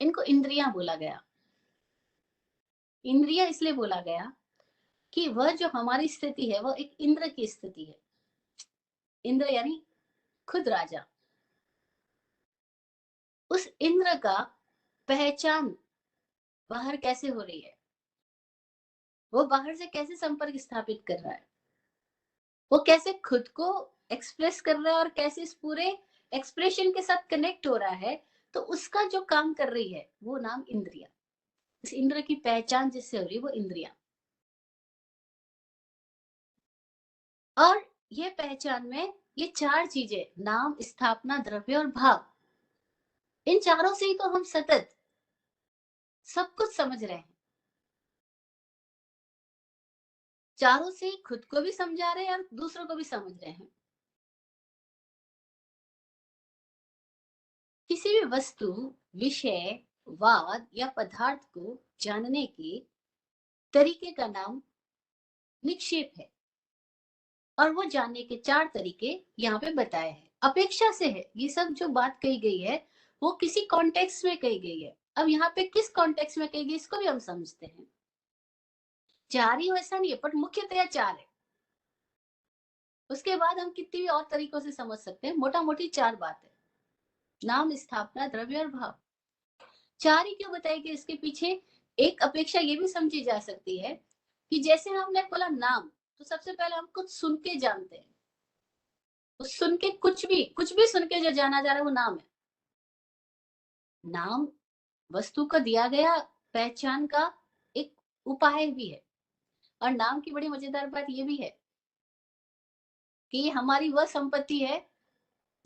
इनको इंद्रियां बोला गया। इंद्रिया इसलिए बोला गया कि वह जो हमारी स्थिति है, वो एक इंद्र की स्थिति है। इंद्र यानी खुद राजा। उस इंद्र का पहचान बाहर कैसे हो रही है, वो बाहर से कैसे संपर्क स्थापित कर रहा है, वो कैसे खुद को एक्सप्रेस कर रहा है और कैसे इस पूरे एक्सप्रेशन के साथ कनेक्ट हो रहा है, तो उसका जो काम कर रही है वो नाम इंद्रिया। इस इंद्र की पहचान जिससे हो रही है वो इंद्रिया। और ये पहचान में ये 4 चीजें, नाम, स्थापना, द्रव्य और भाव, इन चारों से ही तो हम सतत सब कुछ समझ रहे हैं। चारों से ही खुद को भी समझा रहे हैं और दूसरों को भी समझ रहे हैं। किसी भी वस्तु, विषय, वाद या पदार्थ को जानने के तरीके का नाम निक्षेप है। और वो जानने के 4 तरीके यहाँ पे बताए हैं। अपेक्षा से है, ये सब जो बात कही गई है वो किसी कॉन्टेक्स्ट में कही गई है। अब यहाँ पे किस कॉन्टेक्स्ट में कही गई इसको भी हम समझते हैं। चार ही हो ऐसा नहीं है, पर मुख्यतया चार है। उसके बाद हम कितनी भी और तरीकों से समझ सकते हैं, मोटा मोटी चार बात है। नाम, स्थापना, द्रव्य और भाव। चार ही क्यों बताई कि इसके पीछे एक अपेक्षा ये भी समझी जा सकती है कि जैसे हमने बोला नाम, तो सबसे पहले हम कुछ सुन के जानते हैं। उस सुन के कुछ भी सुन के जो जाना जा रहा है वो नाम है। नाम वस्तु को दिया गया पहचान का एक उपाय भी है। और नाम की बड़ी मजेदार बात ये भी है कि ये हमारी वह संपत्ति है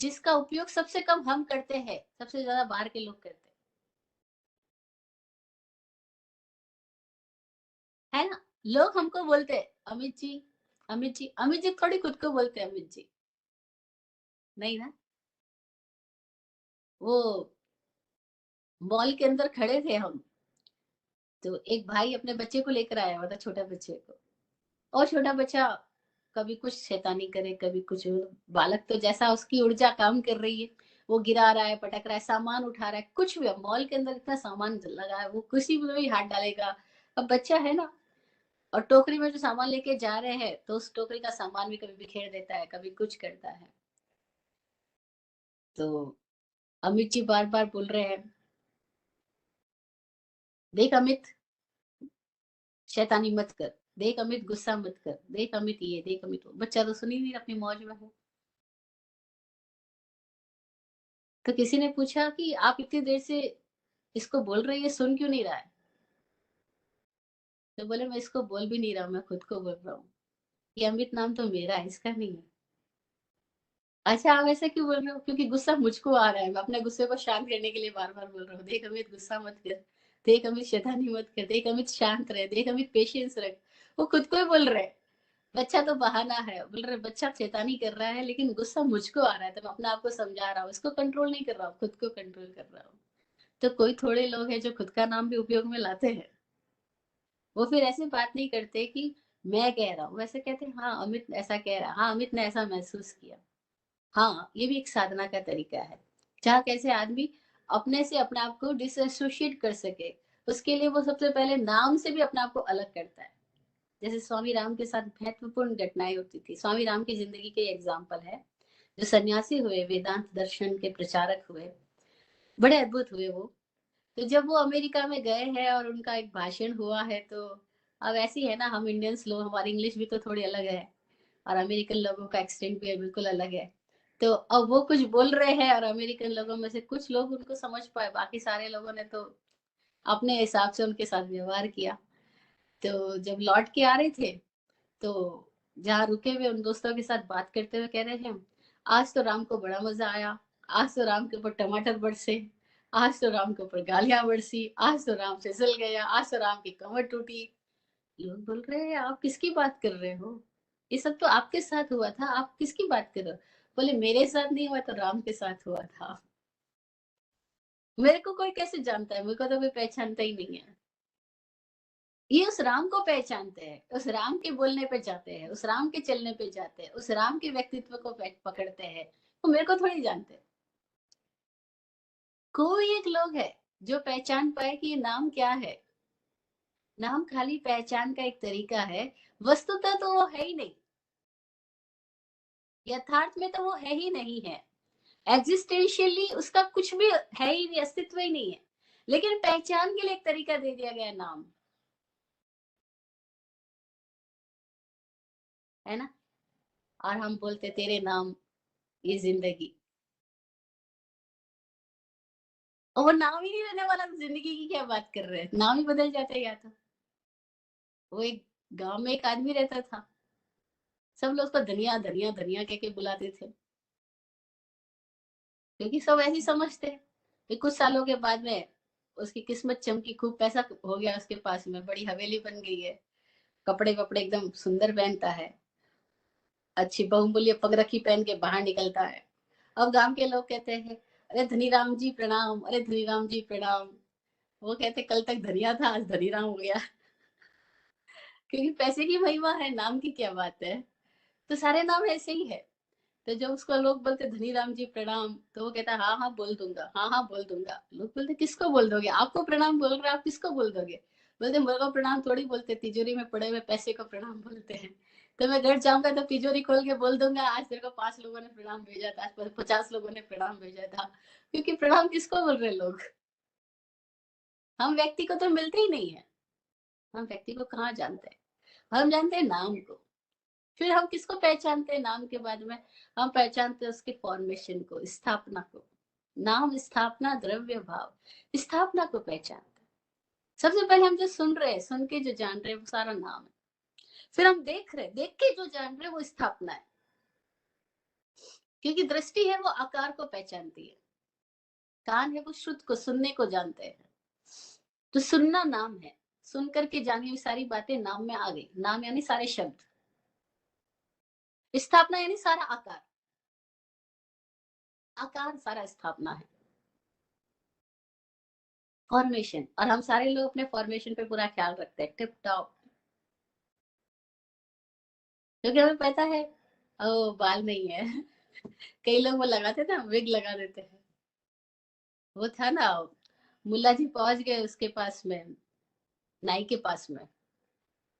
जिसका उपयोग सबसे कम हम करते हैं, सबसे ज्यादा बाहर के लोग करते हैं, है ना। लोग हमको बोलते हैं अमित जी, अमित जी। अमित जी थोड़ी खुद को बोलते हैं अमित जी, नहीं ना। वो मॉल के अंदर खड़े थे हम, तो एक भाई अपने बच्चे को लेकर आया हुआ था, छोटा बच्चे को। और छोटा बच्चा कभी कुछ शैतानी करे, कभी कुछ। बालक तो जैसा उसकी ऊर्जा काम कर रही है, वो गिरा रहा है, पटक रहा है, सामान उठा रहा है, कुछ भी। मॉल के अंदर इतना सामान लगा है, वो किसी में भी हाथ डालेगा। अब बच्चा है ना, और टोकरी में जो सामान लेके जा रहे हैं तो उस टोकरी का सामान भी कभी बिखेर देता है, कभी कुछ करता है। तो अमित जी बार बार बोल रहे हैं, देख अमित, शैतानी मत कर। देख अमित, गुस्सा मत कर। देख अमित ये, देख अमित वो। बच्चा तो सुन ही नहीं, अपनी मौज में है। तो किसी ने पूछा कि आप इतनी देर से इसको बोल रही है, सुन क्यों नहीं रहा है। तो बोले, मैं इसको बोल भी नहीं रहा हूँ, मैं खुद को बोल रहा हूँ। ये अमित नाम तो मेरा है, इसका नहीं है। अच्छा, आप ऐसा क्यों बोल रहे हो? क्योंकि गुस्सा मुझको आ रहा है, मैं अपने गुस्से को शांत करने के लिए बार बार बोल रहा हूँ, देख अमित गुस्सा मत कर। देख अमित शैतानी मत कर। देख अमित शांत रहे। देख अमित पेशेंस रख। वो खुद को ही बोल रहे हैं। बच्चा तो बहाना है, बोल रहे बच्चा शैतानी कर रहा है लेकिन गुस्सा मुझको आ रहा है, तो मैं अपने आप को समझा रहा हूँ, इसको कंट्रोल नहीं कर रहा हूँ, खुद को कंट्रोल कर रहा हूँ। तो कोई थोड़े लोग हैं जो खुद का नाम भी उपयोग में लाते हैं। वो फिर ऐसे बात नहीं करते कि मैं कह रहा हूँ, वैसे कहते हैं हाँ अमित ऐसा कह रहा है, हाँ अमित ने ऐसा महसूस किया। हाँ, ये भी एक साधना का तरीका है, जहाँ कैसे आदमी अपने से अपने आप को डिसएसोशिएट कर सके। उसके लिए वो सबसे पहले नाम से भी अपने आप को अलग करता है। जैसे स्वामी राम के साथ महत्वपूर्ण घटनाएं होती थी। स्वामी राम की जिंदगी के एग्जाम्पल है, जो सन्यासी हुए, वेदांत दर्शन के प्रचारक हुए, बड़े अद्भुत हुए वो। तो जब वो अमेरिका में गए हैं और उनका एक भाषण हुआ है, तो अब ऐसी है ना, हम इंडियंस लोग, हमारी इंग्लिश भी तो थोड़ी अलग है, और अमेरिकन लोगों का एक्सेंट भी बिल्कुल अलग है। तो अब वो कुछ बोल रहे हैं और अमेरिकन लोगों में से कुछ लोग उनको समझ पाए, बाकी सारे लोगों ने तो अपने हिसाब से उनके साथ व्यवहार किया। तो जब लौट के आ रहे थे, तो जहाँ रुके हुए उन दोस्तों के साथ बात करते हुए कह रहे थे, आज तो राम को बड़ा मजा आया। आज तो राम के ऊपर टमाटर बरसे। आज तो राम के ऊपर गालियां बरसी। आज तो राम फिसल गया। आज तो राम की कमर टूटी। लोग बोल रहे हैं, आप किसकी बात कर रहे हो? ये सब तो आपके साथ हुआ था, आप किसकी बात कर रहे हो? बोले, मेरे साथ नहीं हुआ तो राम के साथ हुआ था। मेरे को कोई कैसे जानता है? मेरे को तो कोई पहचानता ही नहीं है। ये उस राम को पहचानते हैं, उस राम के बोलने पे जाते हैं, उस राम के चलने पे जाते हैं, उस राम के व्यक्तित्व को पकड़ते हैं। वो मेरे को थोड़ी जानते। कोई एक लोग है जो पहचान पाए कि ये नाम क्या है। नाम खाली पहचान का एक तरीका है, वस्तुतः तो वो है ही नहीं। यथार्थ में तो वो है ही नहीं है। एग्जिस्टेंशियली उसका कुछ भी है ही नहीं, अस्तित्व ही नहीं है। लेकिन पहचान के लिए एक तरीका दे दिया गया, नाम, है ना। और हम बोलते तेरे नाम ये जिंदगी। और वो नाम ही नहीं रहने वाला तो जिंदगी की क्या बात कर रहे हैं? नाम ही बदल जाता है या तो। वो एक गांव में एक आदमी रहता था, सब लोग उसको धनिया धनिया धनिया कह के बुलाते थे, क्योंकि सब ऐसे ही समझते हैं। फिर कुछ सालों के बाद में उसकी किस्मत चमकी, खूब पैसा हो गया उसके पास में, बड़ी हवेली बन गई है, कपड़े वपड़े एकदम सुंदर पहनता है, अच्छी बहुमूल्य पगरखी पहन के बाहर निकलता है। अब गांव के लोग कहते हैं, अरे धनीराम जी प्रणाम, अरे धनीराम जी प्रणाम। वो कहते, कल तक धनिया था, आज धनीराम हो गया। क्योंकि पैसे की महिमा है, नाम की क्या बात है। तो सारे नाम ऐसे ही है। तो जब उसको लोग बोलते धनीराम जी प्रणाम, तो वो कहता हाँ हाँ बोल दूंगा, हाँ हाँ बोल दूंगा। लोग बोलते किसको बोल दोगे, आपको प्रणाम बोल रहे, आप किसको बोल दोगे? बोलते मेरे को प्रणाम थोड़ी बोलते, तिजोरी में पड़े हुए पैसे को प्रणाम बोलते हैं। तो मैं घर जाऊंगा तो तिजोरी खोल के बोल दूंगा आज तेरे को 5 लोगों ने प्रणाम भेजा था, आज 50 लोगों ने प्रणाम भेजा था। क्योंकि प्रणाम किसको बोल रहे लोग? हम व्यक्ति को तो मिलते ही नहीं है। हम व्यक्ति को कहाँ जानते हैं? हम जानते हैं नाम को। फिर हम किसको पहचानते हैं नाम के बाद में? हम पहचानते हैं उसके फॉर्मेशन को, स्थापना को। नाम, स्थापना, द्रव्य, भाव, स्थापना को पहचानते हैं। सबसे पहले हम जो सुन रहे हैं, सुन के जो जान रहे हैं, वो सारा नाम है। फिर हम देख रहे हैं, देख के जो जान रहे हैं, वो स्थापना है। क्योंकि दृष्टि है वो आकार को पहचानती है, कान है वो श्रुत को, सुनने को जानते हैं। तो सुनना नाम है। सुन करके जानी हुई सारी बातें नाम में आ गई। नाम यानी सारे शब्द, स्थापना यानी सारा आकार। आकार सारा स्थापना है। फॉर्मेशन, और हम सारे लोग अपने फॉर्मेशन पे पूरा ख्याल रखते हैं, टिप टॉप। क्योंकि हमें पता है ओ बाल नहीं है। कई लोग वो लगाते थे ना, विग लगा देते हैं। वो था ना, मुल्ला जी पहुंच गए उसके पास में, नाई के पास में।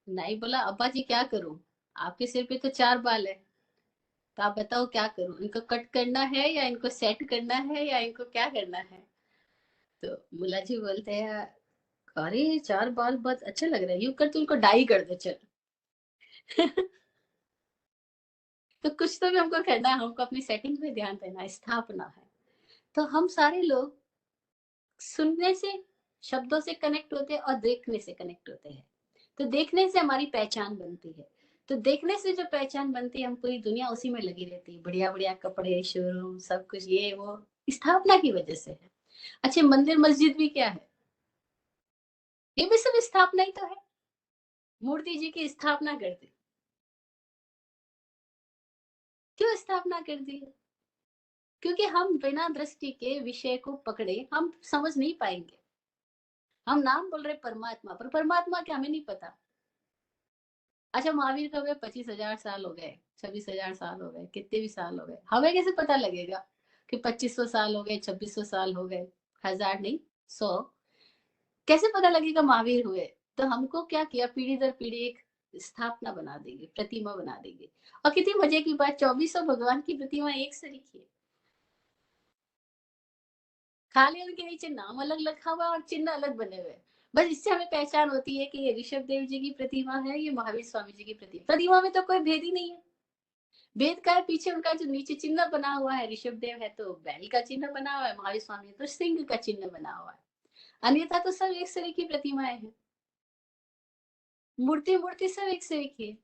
नाई बोला अब्बा जी क्या करूं, आपके सिर पे तो 4 बाल है, तो आप बताओ क्या करूं, इनको कट करना है या इनको सेट करना है या इनको क्या करना है? तो मुल्ला जी बोलते हैं अरे 4 बाल बहुत अच्छे लग रहे हैं, यूं कर तू इनको डाई कर दे चल। तो कुछ तो भी हमको करना है, हमको अपनी सेटिंग पे ध्यान देना है, स्थापना है। तो हम सारे लोग सुनने से, शब्दों से कनेक्ट होते हैं और देखने से कनेक्ट होते हैं। तो देखने से हमारी पहचान बनती है। तो देखने से जो पहचान बनती है, हम पूरी दुनिया उसी में लगी रहती है, बढ़िया बढ़िया कपड़े, शोरूम, सब कुछ ये वो, स्थापना की वजह से है। अच्छा, मंदिर मस्जिद भी क्या है? ये भी सब स्थापना ही तो है। मूर्ति जी की स्थापना कर दी। क्यों स्थापना कर दी? क्योंकि हम बिना दृष्टि के विषय को पकड़े हम समझ नहीं पाएंगे। हम नाम बोल रहे परमात्मा, पर परमात्मा क्या हमें नहीं पता। अच्छा, महावीर को हुए 25,000 साल हो गए, 26,000 साल हो गए, कितने भी साल हो गए, हमें कैसे पता लगेगा कि 2500 साल हो गए, 2600 साल हो गए? 1000 नहीं, 100। कैसे पता लगेगा महावीर हुए? तो हमको क्या किया, पीढ़ी दर पीढ़ी एक स्थापना बना देंगे, प्रतिमा बना देंगे। और कितनी मजे की बात, 2400 भगवान की प्रतिमा एक से लिखी है। खाली उनके नीचे नाम अलग लिखा हुआ और चिन्ह अलग बने हुए। बस इससे हमें पहचान होती है कि ये ऋषभ देव जी की प्रतिमा है, ये महावीर स्वामी जी की प्रतिमा। प्रतिमा में तो कोई भेद ही नहीं है। भेद का है पीछे उनका जो नीचे चिन्ह बना हुआ है। ऋषभ देव है तो बैल का चिन्ह बना हुआ है, महावीर स्वामी तो सिंह का चिन्ह बना हुआ है। अन्यथा तो सब एक तरह की प्रतिमाएं हैं। मूर्ति मूर्ति सब एक से एक ही है।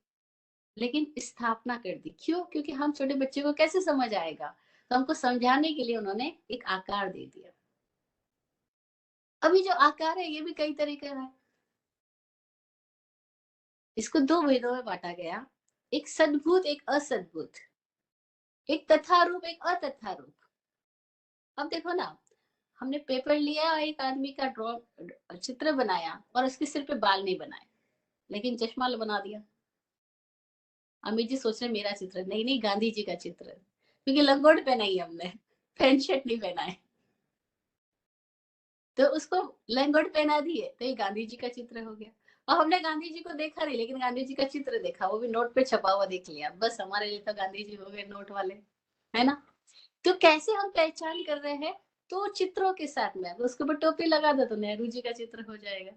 लेकिन स्थापना कर दी, क्यों? क्योंकि हम छोटे बच्चे को कैसे समझ आएगा, तो हमको समझाने के लिए उन्होंने एक आकार दे दिया। अभी जो आकार है ये भी कई तरह का है। इसको 2 भेदों में बांटा गया, एक सद्भूत, एक असद्भूत, एक तथा रूप, एक अतथा रूप। अब देखो ना, हमने पेपर लिया और एक आदमी का ड्रॉ चित्र बनाया और उसके सिर पे बाल नहीं बनाए, लेकिन चश्मा बना दिया। अमित जी सोच रहे मेरा चित्र, नहीं नहीं गांधी जी का चित्र है, क्योंकि लंगोट पहना ही हमने, पैंट शर्ट नहीं पहना है। तो उसको लंगोट पहना दिए तो ये गांधी जी का चित्र हो गया। और हमने गांधी जी को देखा नहीं, लेकिन गांधी जी का चित्र देखा, वो भी नोट पे छपा हुआ देख लिया, बस हमारे लिए तो गांधी जी हो गए नोट वाले, है ना? तो कैसे हम पहचान कर रहे हैं? तो चित्रों के साथ में, अगर उसके ऊपर टोपी लगा दो तो नेहरू जी का चित्र हो जाएगा,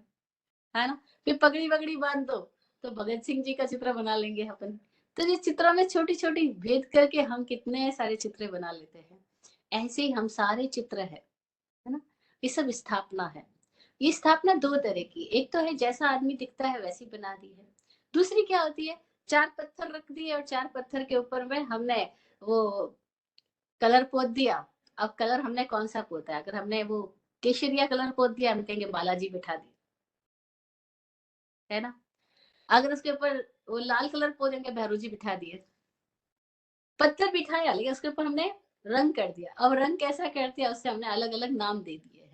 है ना? फिर पगड़ी वगड़ी बांध दो तो भगत सिंह जी का चित्र बना लेंगे अपन। तो ये चित्रों में छोटी छोटी भेद करके हम कितने सारे चित्र बना लेते हैं। ऐसे ही हम सारे चित्र है ना? ये सब स्थापना है। ये स्थापना 2 तरह की, एक तो है जैसा आदमी दिखता है वैसी बना दी है। दूसरी क्या होती है, 4 पत्थर रख दिए और 4 पत्थर के ऊपर में हमने वो कलर पोत दिया। अब कलर हमने कौन सा पोता है? अगर हमने वो केशरिया कलर पोत दिया, हम कहेंगे बालाजी बिठा दी, है ना? अगर उसके ऊपर वो लाल कलर पोत देंगे, भैरू जी बिठा दिए। पत्थर बिठाया, लेकिन उसके ऊपर हमने रंग कर दिया। अब रंग कैसा कर दिया, उससे हमने अलग अलग नाम दे दिए हैं।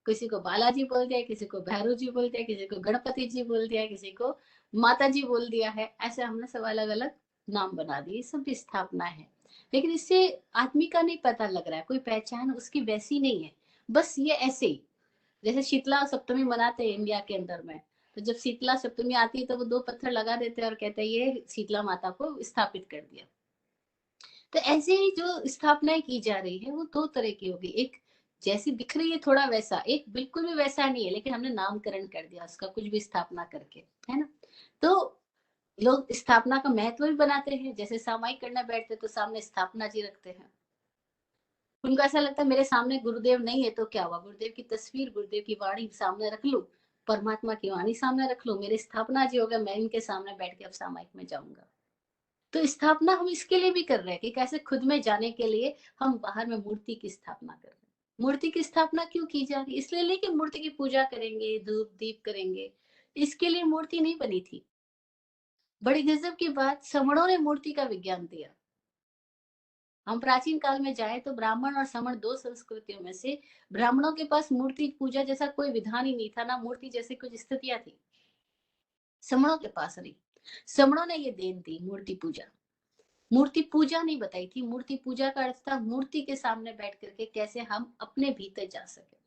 किसी को बालाजी बोल दिया, किसी को भैरू जी बोल दिया, किसी को गणपति जी बोल दिया, किसी को माता जी बोल दिया है। ऐसे हमने सब अलग अलग नाम बना दिए, सब भी स्थापना है। लेकिन इससे आदमी का नहीं पता लग रहा है, कोई पहचान उसकी वैसी नहीं है, बस ये ऐसे ही। जैसे शीतला सप्तमी मनाते हैं इंडिया के अंदर में, तो जब शीतला सप्तमी आती है तो वो 2 पत्थर लगा देते हैं और कहते हैं ये शीतला माता को स्थापित कर दिया। तो ऐसे ही जो स्थापनाएं की जा रही है वो 2 तरह की होगी, एक जैसी दिख रही है थोड़ा वैसा, एक बिल्कुल भी वैसा नहीं है लेकिन हमने नामकरण कर दिया उसका कुछ भी स्थापना करके, है ना? तो लोग स्थापना का महत्व भी बनाते हैं, जैसे सामायिक करने बैठते तो सामने स्थापना जी रखते हैं। उनको ऐसा लगता है मेरे सामने गुरुदेव नहीं है तो क्या हुआ, गुरुदेव की तस्वीर, गुरुदेव की वाणी सामने रख लूं, परमात्मा की वाणी सामने रख लूं, मेरी स्थापना जी होगा, मैं इनके सामने बैठ के अब सामायिक में जाऊंगा। तो स्थापना हम इसके लिए भी कर रहे हैं कि कैसे खुद में जाने के लिए हम बाहर में मूर्ति की स्थापना कर रहे हैं। मूर्ति की स्थापना क्यों की जा रही है? इसलिए नहीं कि मूर्ति की पूजा करेंगे, धूप दीप करेंगे, इसके लिए मूर्ति नहीं बनी थी। बड़ी गजब की बात, समणों ने मूर्ति का विज्ञान दिया। हम प्राचीन काल में जाए तो ब्राह्मण और समण 2 संस्कृतियों में से ब्राह्मणों के पास मूर्ति पूजा जैसा कोई विधान ही नहीं था, ना मूर्ति जैसी कुछ स्थितियां थी। समणों के पास नहीं। समणों ने ये देन दी मूर्ति पूजा। मूर्ति पूजा नहीं बताई थी, मूर्ति पूजा का अर्थ था मूर्ति के सामने बैठ करके कैसे हम अपने भीतर जा सके,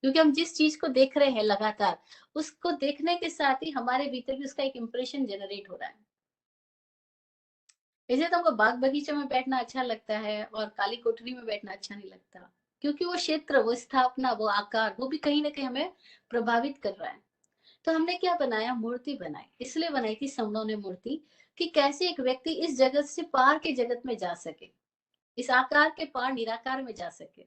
क्योंकि हम जिस चीज को देख रहे हैं लगातार, उसको देखने के साथ ही हमारे भीतर भी उसका एक इंप्रेशन जनरेट हो रहा है। वैसे तो हमको बाग बगीचे में बैठना अच्छा लगता है और काली कोठरी में बैठना अच्छा नहीं लगता, क्योंकि वो क्षेत्र, वो स्थापना, वो आकार, वो भी कहीं ना कहीं हमें प्रभावित कर रहा है। तो हमने क्या बनाया, मूर्ति बनाई। इसलिए बनाई थी समणों ने मूर्ति, कि कैसे एक व्यक्ति इस जगत से पार के जगत में जा सके, इस आकार के पार निराकार में जा सके।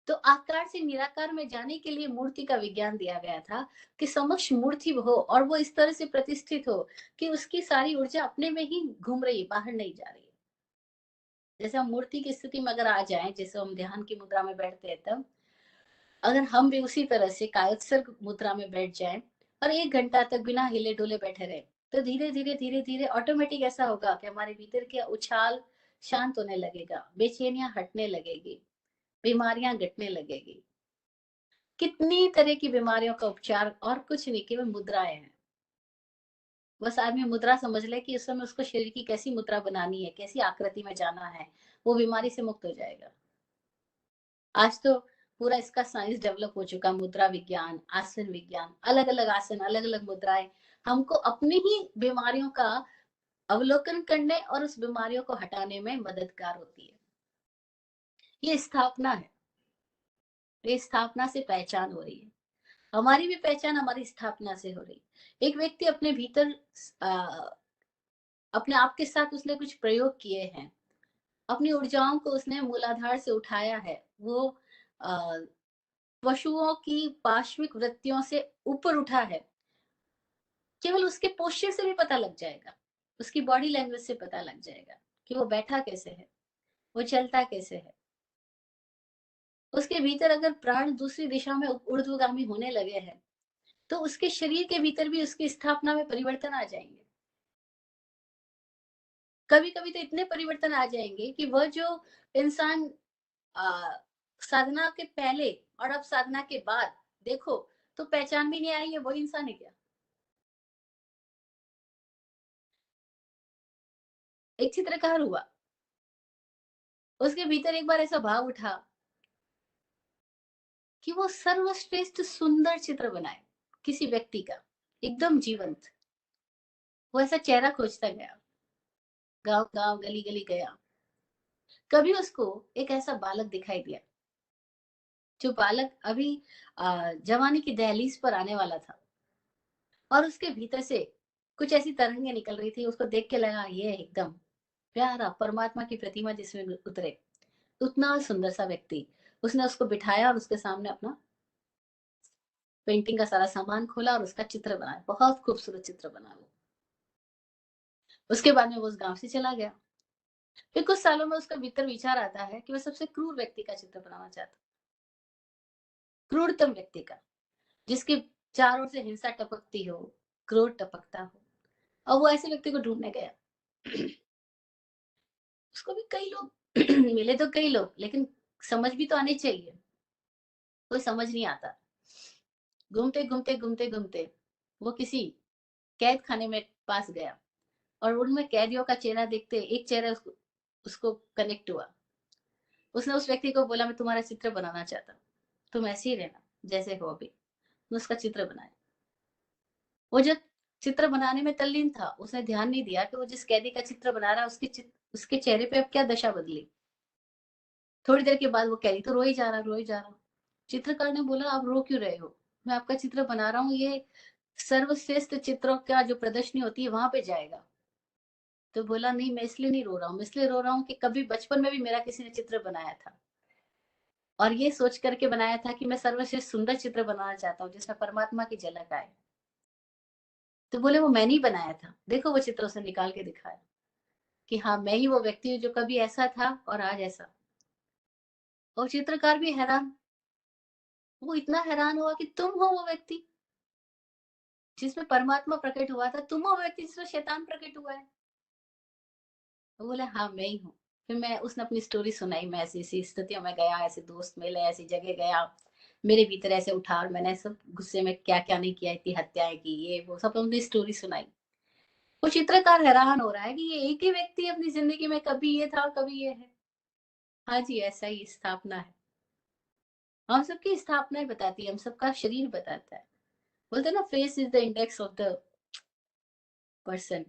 तो आकार से निराकार में जाने के लिए मूर्ति का विज्ञान दिया गया था, कि समक्ष मूर्ति हो और वो इस तरह से प्रतिष्ठित हो कि उसकी सारी ऊर्जा अपने में ही घूम रही है, बाहर नहीं जा रही है। जैसे हम मूर्ति की स्थिति में अगर आ जाएं, जैसे हम ध्यान की मुद्रा में बैठते हैं, तब अगर हम भी उसी तरह से कायोत्सर्ग मुद्रा में बैठ जाएं और 1 घंटा तक बिना हिले डुले बैठे रहे, तो धीरे धीरे धीरे धीरे ऑटोमेटिक ऐसा होगा कि हमारे भीतर के उछाल शांत होने लगेगा, बेचैनियां हटने लगेगी, बीमारियां घटने लगेगी। कितनी तरह की बीमारियों का उपचार और कुछ नहीं, केवल मुद्राएं हैं। बस आदमी मुद्रा समझ ले कि उस समय उसको शरीर की कैसी मुद्रा बनानी है, कैसी आकृति में जाना है, वो बीमारी से मुक्त हो जाएगा। आज तो पूरा इसका साइंस डेवलप हो चुका, मुद्रा विज्ञान, आसन विज्ञान, अलग अलग आसन, अलग अलग मुद्राएं हमको अपनी ही बीमारियों का अवलोकन करने और उस बीमारियों को हटाने में मददगार होती है। ये स्थापना है, ये स्थापना से पहचान हो रही है। हमारी भी पहचान हमारी स्थापना से हो रही। एक व्यक्ति अपने भीतर अपने आप के साथ उसने कुछ प्रयोग किए हैं, अपनी ऊर्जाओं को उसने मूलाधार से उठाया है, वो अ, पशुओं की पाश्विक वृत्तियों से ऊपर उठा है। केवल उसके पोस्चर से भी पता लग जाएगा, उसकी बॉडी लैंग्वेज से पता लग जाएगा कि वो बैठा कैसे है, वो चलता कैसे है। उसके भीतर अगर प्राण दूसरी दिशा में ऊर्ध्वगामी होने लगे हैं, तो उसके शरीर के भीतर भी उसकी स्थापना में परिवर्तन आ जाएंगे। कभी कभी तो इतने परिवर्तन आ जाएंगे कि वह जो इंसान आ, साधना के पहले और अब साधना के बाद देखो तो पहचान भी नहीं आएगी वो इंसान है क्या। एक चित्रकार हुआ, उसके भीतर एक बार ऐसा भाव उठा कि वो सर्वश्रेष्ठ सुंदर चित्र बनाए किसी व्यक्ति का, एकदम जीवंत। वो ऐसा चेहरा खोजता गया, गांव गांव गली गली गया। कभी उसको एक ऐसा बालक दिखाई दिया, जो बालक अभी जवानी की दहलीज पर आने वाला था, और उसके भीतर से कुछ ऐसी तरंगे निकल रही थी। उसको देख के लगा ये एकदम प्यारा परमात्मा की प्रतिमा जिसमें उतरे, उतना सुंदर सा व्यक्ति। उसने उसको बिठाया और उसके सामने अपना पेंटिंग का सारा सामान खोला और उसका चित्र बनाया, बहुत खूबसूरत चित्र बना वो। उसके बाद में वो उस गांव से चला गया। फिर कुछ सालों में उसका भीतर विचार आता है कि वह सबसे क्रूर व्यक्ति का चित्र बनाना चाहता, क्रूरतम व्यक्ति का, जिसके चारों ओर से हिंसा टपकती हो, क्रोध टपकता हो। और वो ऐसे व्यक्ति को ढूंढने गया। उसको भी कई लोग मिले, तो कई लोग, लेकिन समझ भी तो आनी चाहिए, कोई समझ नहीं आता। घूमते घूमते घूमते घूमते वो किसी कैद खाने में पास गया, और उनमें कैदियों का चेहरा देखते एक चेहरा उसको कनेक्ट हुआ। उसने उस व्यक्ति को बोला, मैं तुम्हारा चित्र बनाना चाहता हूँ, तुम ऐसे ही रहना जैसे हो अभी। उसका चित्र बनाया। वो जब चित्र बनाने में तल्लीन था, उसने ध्यान नहीं दिया कि वो जिस कैदी का चित्र बना रहा है उसके चेहरे पे अब क्या दशा बदली। थोड़ी देर के बाद वो कैदी तो रो ही जा रहा, रो ही जा रहा। चित्रकार ने बोला, आप रो क्यों रहे हो? मैं आपका चित्र बना रहा हूँ, ये सर्वश्रेष्ठ चित्रों का जो प्रदर्शनी होती है वहां पे जाएगा। तो बोला, नहीं, मैं इसलिए नहीं रो रहा हूँ, मैं इसलिए रो रहा हूँ कि कभी बचपन में भी मेरा किसी ने चित्र बनाया था, और ये सोच करके बनाया था कि मैं सर्वश्रेष्ठ सुंदर चित्र बनाना चाहता हूँ जिसमें परमात्मा की झलक आए। तो बोले, वो मैंने ही बनाया था, देखो वो चित्र उसने निकाल के दिखाया कि हाँ, मैं ही वो व्यक्ति हूँ जो कभी ऐसा था और आज ऐसा। और चित्रकार भी हैरान, वो इतना हैरान हुआ कि तुम हो वो व्यक्ति जिसमें परमात्मा प्रकट हुआ था, तुम हो वो व्यक्ति जिसमें शैतान प्रकट हुआ है। वो बोले, हाँ, मैं ही हूँ। फिर मैं उसने अपनी स्टोरी सुनाई, मैं ऐसी ऐसी स्थितियों में गया, ऐसे दोस्त मिले, ऐसी जगह गया, मेरे भीतर ऐसे उठा, और मैंने सब गुस्से में क्या क्या नहीं किया, इतनी हत्याएं की, ये वो सब अपनी स्टोरी सुनाई। वो चित्रकार हैरान हो रहा है कि ये एक ही व्यक्ति अपनी जिंदगी में कभी ये था, कभी ये है। हाँ जी, ऐसा ही स्थापना है। हम सबकी स्थापनाएं बताती है, हम सबका शरीर बताता है। बोलते हैं ना, face is the index of the person.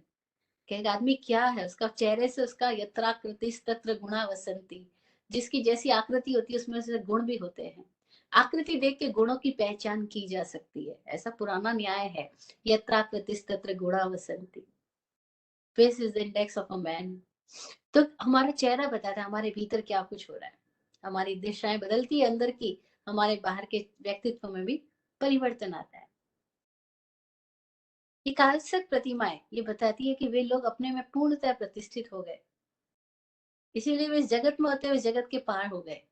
कि एक आदमी क्या है, उसका चेहरे से उसका यत्राकृति तत्र गुणा वसंती। जिसकी जैसी आकृति होती है उसमें से गुण भी होते हैं। आकृति देख के गुणों की पहचान की जा सकती है, ऐसा पुराना न्याय है। यत्राकृति तत्र गुणा वसंती। Face is the index of a man. तो हमारा चेहरा बताता है हमारे भीतर क्या कुछ हो रहा है। हमारी दिशाएं बदलती है अंदर की, हमारे बाहर के व्यक्तित्व में भी परिवर्तन आता है। ये काल्पनिक प्रतिमाएं ये बताती है कि वे लोग अपने में पूर्णतः प्रतिष्ठित हो गए, इसीलिए वे इस जगत में होते हुए इस जगत के पार हो गए।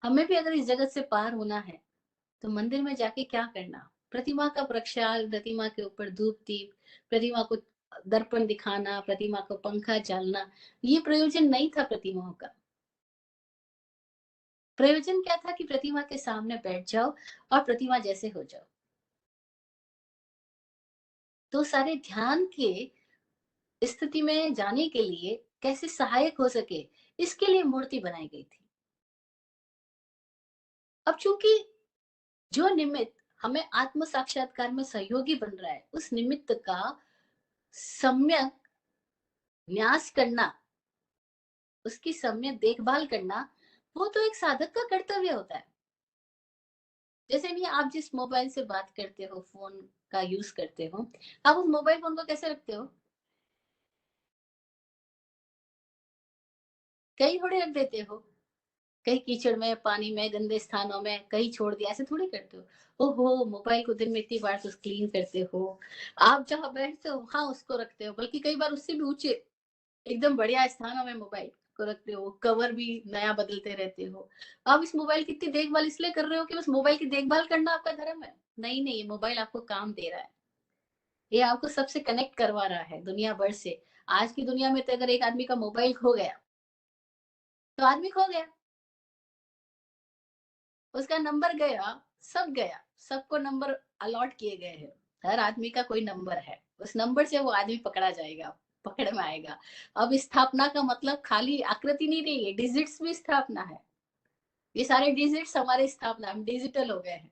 हमें भी अगर इस जगत से पार होना है तो मंदिर में जाके क्या करना? प्रतिमा का प्रक्षाल, प्रतिमा के ऊपर धूप दीप, प्रतिमा को दर्पण दिखाना, प्रतिमा को पंखा चलना, ये प्रयोजन नहीं था प्रतिमाओं का। प्रयोजन क्या था कि प्रतिमा के सामने बैठ जाओ और प्रतिमा जैसे हो जाओ। तो सारे ध्यान के स्थिति में जाने के लिए कैसे सहायक हो सके, इसके लिए मूर्ति बनाई गई थी। अब चूंकि जो निमित्त हमें आत्म साक्षात्कार में सहयोगी बन रहा है, उस निमित्त का सम्यक न्यास करना, उसकी सम्यक देखभाल करना, वो तो एक साधक का कर्तव्य होता है। जैसे नहीं, आप जिस मोबाइल से बात करते हो, फोन का यूज करते हो, आप उस मोबाइल फोन को कैसे रखते हो? कहीं थोड़ी रख देते हो, कहीं कीचड़ में, पानी में, गंदे स्थानों में कहीं छोड़ दिया, ऐसे थोड़ी करते हो। ओहो, मोबाइल को दिन में इतनी बार तो क्लीन करते हो। आप जहाँ बैठते हो वहां उसको रखते हो, बल्कि कई बार उससे भी ऊंचे एकदम बढ़िया स्थानों में मोबाइल को रखते हो, कवर भी नया बदलते रहते हो। आप इस मोबाइल की इतनी देखभाल इसलिए कर रहे हो कि बस मोबाइल की देखभाल करना आपका धर्म है? नहीं नहीं, ये मोबाइल आपको काम दे रहा है, ये आपको सबसे कनेक्ट करवा रहा है दुनिया भर से। आज की दुनिया में तो अगर एक आदमी का मोबाइल खो गया तो आदमी खो गया, उसका नंबर गया, सब गया, सबको नंबर अलॉट किए गए हैं। हर आदमी का कोई नंबर है, उस नंबर से वो आदमी पकड़ा जाएगा, पकड़ में आएगा। अब स्थापना का मतलब खाली आकृति नहीं रही है, डिजिट्स भी स्थापना है। ये सारे डिजिट्स हमारे स्थापना, हम डिजिटल हो गए हैं।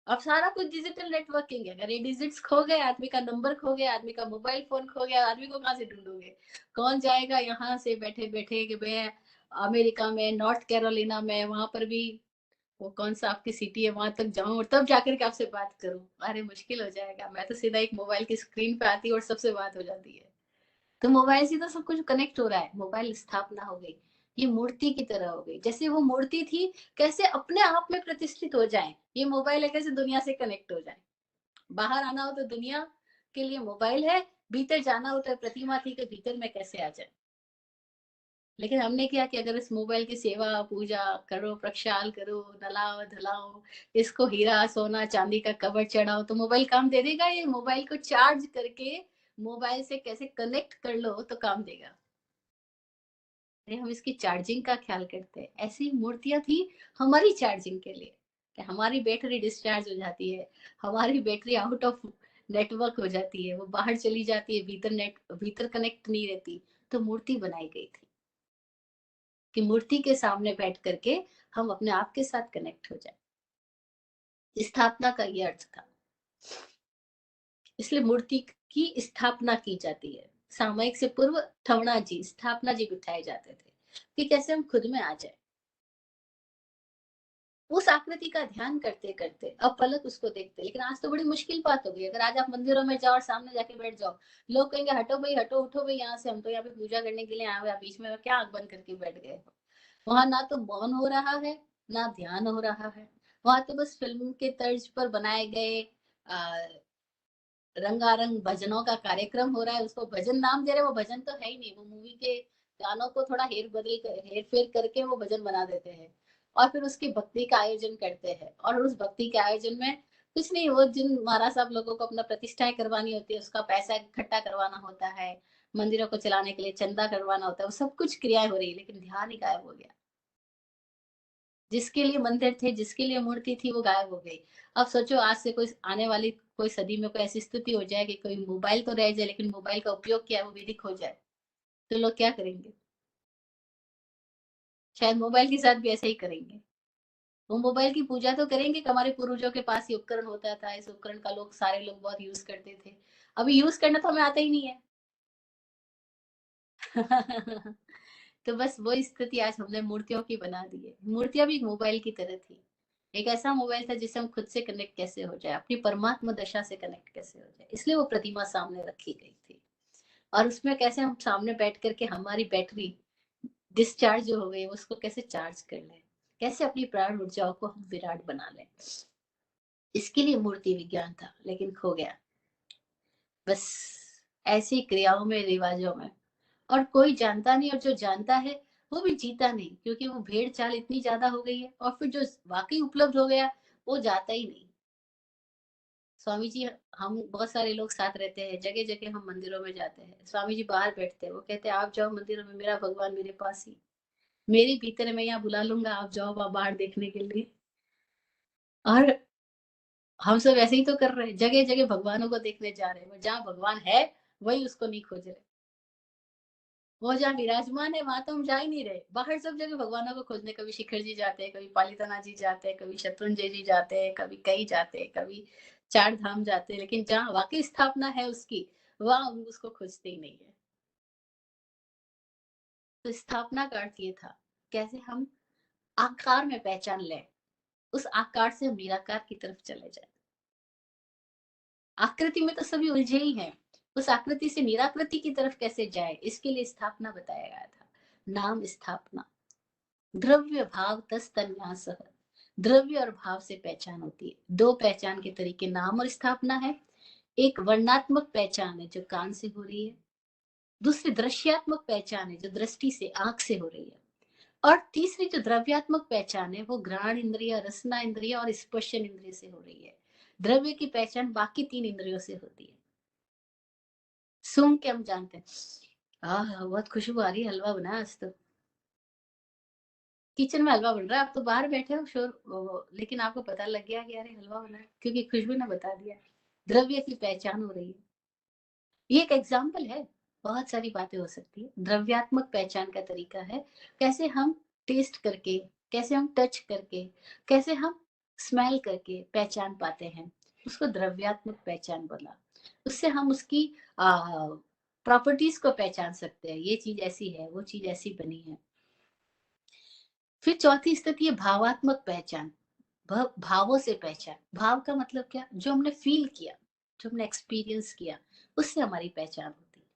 अब सारा कुछ डिजिटल नेटवर्किंग है। अगर ये डिजिट्स खो गए, आदमी का नंबर खो गया, आदमी का मोबाइल फोन खो गया, आदमी को कहाँ से ढूंढोगे? कौन जाएगा यहाँ से बैठे बैठे कि मैं अमेरिका में, नॉर्थ कैरोलिना में, वहां पर भी वो कौन सा आपकी सिटी है, वहां तक जाऊं और तब जाकर के आपसे बात करूं? अरे मुश्किल हो जाएगा। मैं तो सीधा एक मोबाइल की स्क्रीन पे आती हूँ और सबसे बात हो जाती है। तो मोबाइल से तो सब कुछ कनेक्ट हो रहा है। मोबाइल स्थापना हो गई, ये मूर्ति की तरह हो गई। जैसे वो मूर्ति थी, कैसे अपने आप में प्रतिष्ठित हो जाए, ये मोबाइल है कैसे दुनिया से कनेक्ट हो जाए। बाहर आना हो तो दुनिया के लिए मोबाइल है, भीतर जाना हो तो प्रतिमा थी के भीतर में कैसे आ जाए। लेकिन हमने क्या कि अगर इस मोबाइल की सेवा पूजा करो, प्रक्षाल करो, नलाओ धुलाओ, इसको हीरा सोना चांदी का कवर चढ़ाओ, तो मोबाइल काम दे देगा? ये मोबाइल को चार्ज करके मोबाइल से कैसे कनेक्ट कर लो तो काम देगा। अरे हम इसकी चार्जिंग का ख्याल करते हैं, ऐसी मूर्तियां थी हमारी चार्जिंग के लिए, कि हमारी बैटरी डिस्चार्ज हो जाती है, हमारी बैटरी आउट ऑफ नेटवर्क हो जाती है, वो बाहर चली जाती है, भीतर कनेक्ट नहीं रहती, तो मूर्ति बनाई गई थी कि मूर्ति के सामने बैठ करके हम अपने आप के साथ कनेक्ट हो जाए। स्थापना का ये अर्थ था। इसलिए मूर्ति की स्थापना की जाती है। सामयिक से पूर्व ठवणा जी, स्थापना जी बिठाए जाते थे कि कैसे हम खुद में आ जाए। उस आकृति का ध्यान करते करते अब पलक उसको देखते। लेकिन आज तो बड़ी मुश्किल बात हो गई। अगर आज आप मंदिरों में जाओ और सामने जाके बैठ जाओ, लोग कहेंगे हटो भाई, हटो, उठो भाई यहाँ से, हम तो यहाँ पे पूजा करने के लिए आए हुए, आप बीच में क्या आंख बंद करके बैठ गए हो। वहां ना तो मौन हो रहा है, ना ध्यान हो रहा है। वहां तो बस फिल्म के तर्ज पर बनाए गए रंगारंग भजनों का कार्यक्रम हो रहा है। उसको भजन नाम दे रहे, वो भजन तो है ही नहीं। वो मूवी के गानों को थोड़ा हेर फेर करके वो भजन बना देते हैं और फिर उसकी भक्ति का आयोजन करते हैं। और उस भक्ति के आयोजन में कुछ नहीं, वो जिन महाराज साहब लोगों को अपना प्रतिष्ठाएं करवानी होती है, उसका पैसा इकट्ठा करवाना होता है, मंदिरों को चलाने के लिए चंदा करवाना होता है, वो सब कुछ क्रियाएं हो रही है, लेकिन ध्यान ही गायब हो गया। जिसके लिए मंदिर थे, जिसके लिए मूर्ति थी, वो गायब हो गई। अब सोचो आज से कोई आने वाली कोई सदी में कोई ऐसी स्थिति हो जाए कि कोई मोबाइल तो रह जाए, लेकिन मोबाइल का उपयोग क्या है वो विधिक हो जाए, तो लोग क्या करेंगे? शायद मोबाइल के साथ भी ऐसा ही करेंगे। वो मोबाइल की पूजा तो करेंगे कि हमारे पूर्वजों के पास ये उपकरण होता था, इस उपकरण का लोग सारे लोग बहुत यूज करते थे। अभी यूज करना तो हमें आता ही नहीं है। तो बस वो स्थिति आज हमने मूर्तियों की बना दी है। मूर्तियां भी एक मोबाइल की तरह थी। एक ऐसा मोबाइल था जिससे हम खुद से कनेक्ट कैसे हो जाए, अपनी परमात्मा दशा से कनेक्ट कैसे हो जाए, इसलिए वो प्रतिमा सामने रखी गई थी। और उसमें कैसे हम सामने बैठ करके हमारी बैटरी डिस्चार्ज जो हो गई उसको कैसे चार्ज कर लें, कैसे अपनी प्राण ऊर्जाओं को हम विराट बना लें। इसके लिए मूर्ति विज्ञान था, लेकिन खो गया बस ऐसी क्रियाओं में, रिवाजों में। और कोई जानता नहीं, और जो जानता है वो भी जीता नहीं, क्योंकि वो भेड़ चाल इतनी ज्यादा हो गई है। और फिर जो वाकई उपलब्ध हो गया वो जाता ही नहीं। स्वामी जी, हम बहुत सारे लोग साथ रहते हैं, जगह जगह हम मंदिरों में जाते हैं, स्वामी जी बाहर बैठते हैं, वो कहते हैं आप जाओ मंदिरों में, मेरा भगवान मेरे पास ही, मेरी भीतर मैं यहाँ बुला लूंगा, आप जाओ वहां बाहर देखने के लिए। और हम सब ऐसे ही तो कर रहे हैं, जगह जगह भगवानों को देखने जा रहे हैं। जहाँ भगवान है वही उसको नहीं खोज रहे। वो जहाँ विराजमान है वहां तो हम जा ही नहीं रहे, बाहर सब जगह भगवानों को खोजने। कभी शिखर जी जाते हैं, कभी पालिताना जी जाते हैं, कभी शत्रुंजय जी जाते हैं, कभी कई जाते हैं, कभी चार धाम जाते हैं, लेकिन जहाँ वाकई स्थापना है उसकी, वहां हम उसको खोजते ही नहीं है। तो स्थापना का अर्थ ये था, कैसे हम आकार में पहचान लें, उस आकार से हम निराकार की तरफ चले जाए। आकृति में तो सभी उलझे ही हैं, उस आकृति से निराकृति की तरफ कैसे जाए, इसके लिए स्थापना बताया गया था। नाम स्थापना। द्रव्य भाव तस्तन्यास। द्रव्य और भाव से पहचान होती है। दो पहचान के तरीके नाम और स्थापना है। एक वर्णात्मक पहचान है जो कान से हो रही है, दूसरी दृश्यात्मक पहचान है जो दृष्टि से, आंख से हो रही है, और तीसरी जो द्रव्यात्मक पहचान है वो घ्राण इंद्रिय, रसना इंद्रिय और स्पर्शन इंद्रिय से हो रही है। द्रव्य की पहचान बाकी तीन इंद्रियों से होती है। सूंघ के हम जानते हैं, बहुत खुशबू आ रही है, हलवा बना आज तो, किचन में हलवा बन रहा है, आप तो बाहर बैठे हो शोर लेकिन आपको पता लग गया कि अरे हलवा बना है, क्योंकि खुशबू ने बता दिया। द्रव्य की पहचान हो रही है। ये एक एग्जाम्पल है, बहुत सारी बातें हो सकती है। द्रव्यात्मक पहचान का तरीका है कैसे हम टेस्ट करके, कैसे हम टच करके, कैसे हम स्मेल करके पहचान पाते हैं, उसको द्रव्यात्मक पहचान बोला। उससे हम उसकी प्रॉपर्टीज को पहचान सकते हैं, ये चीज ऐसी है, वो चीज ऐसी बनी है। फिर चौथी स्थिति है भावात्मक पहचान। भावों से पहचान। भाव का मतलब क्या, जो हमने फील किया, जो हमने एक्सपीरियंस किया, उससे हमारी पहचान होती है।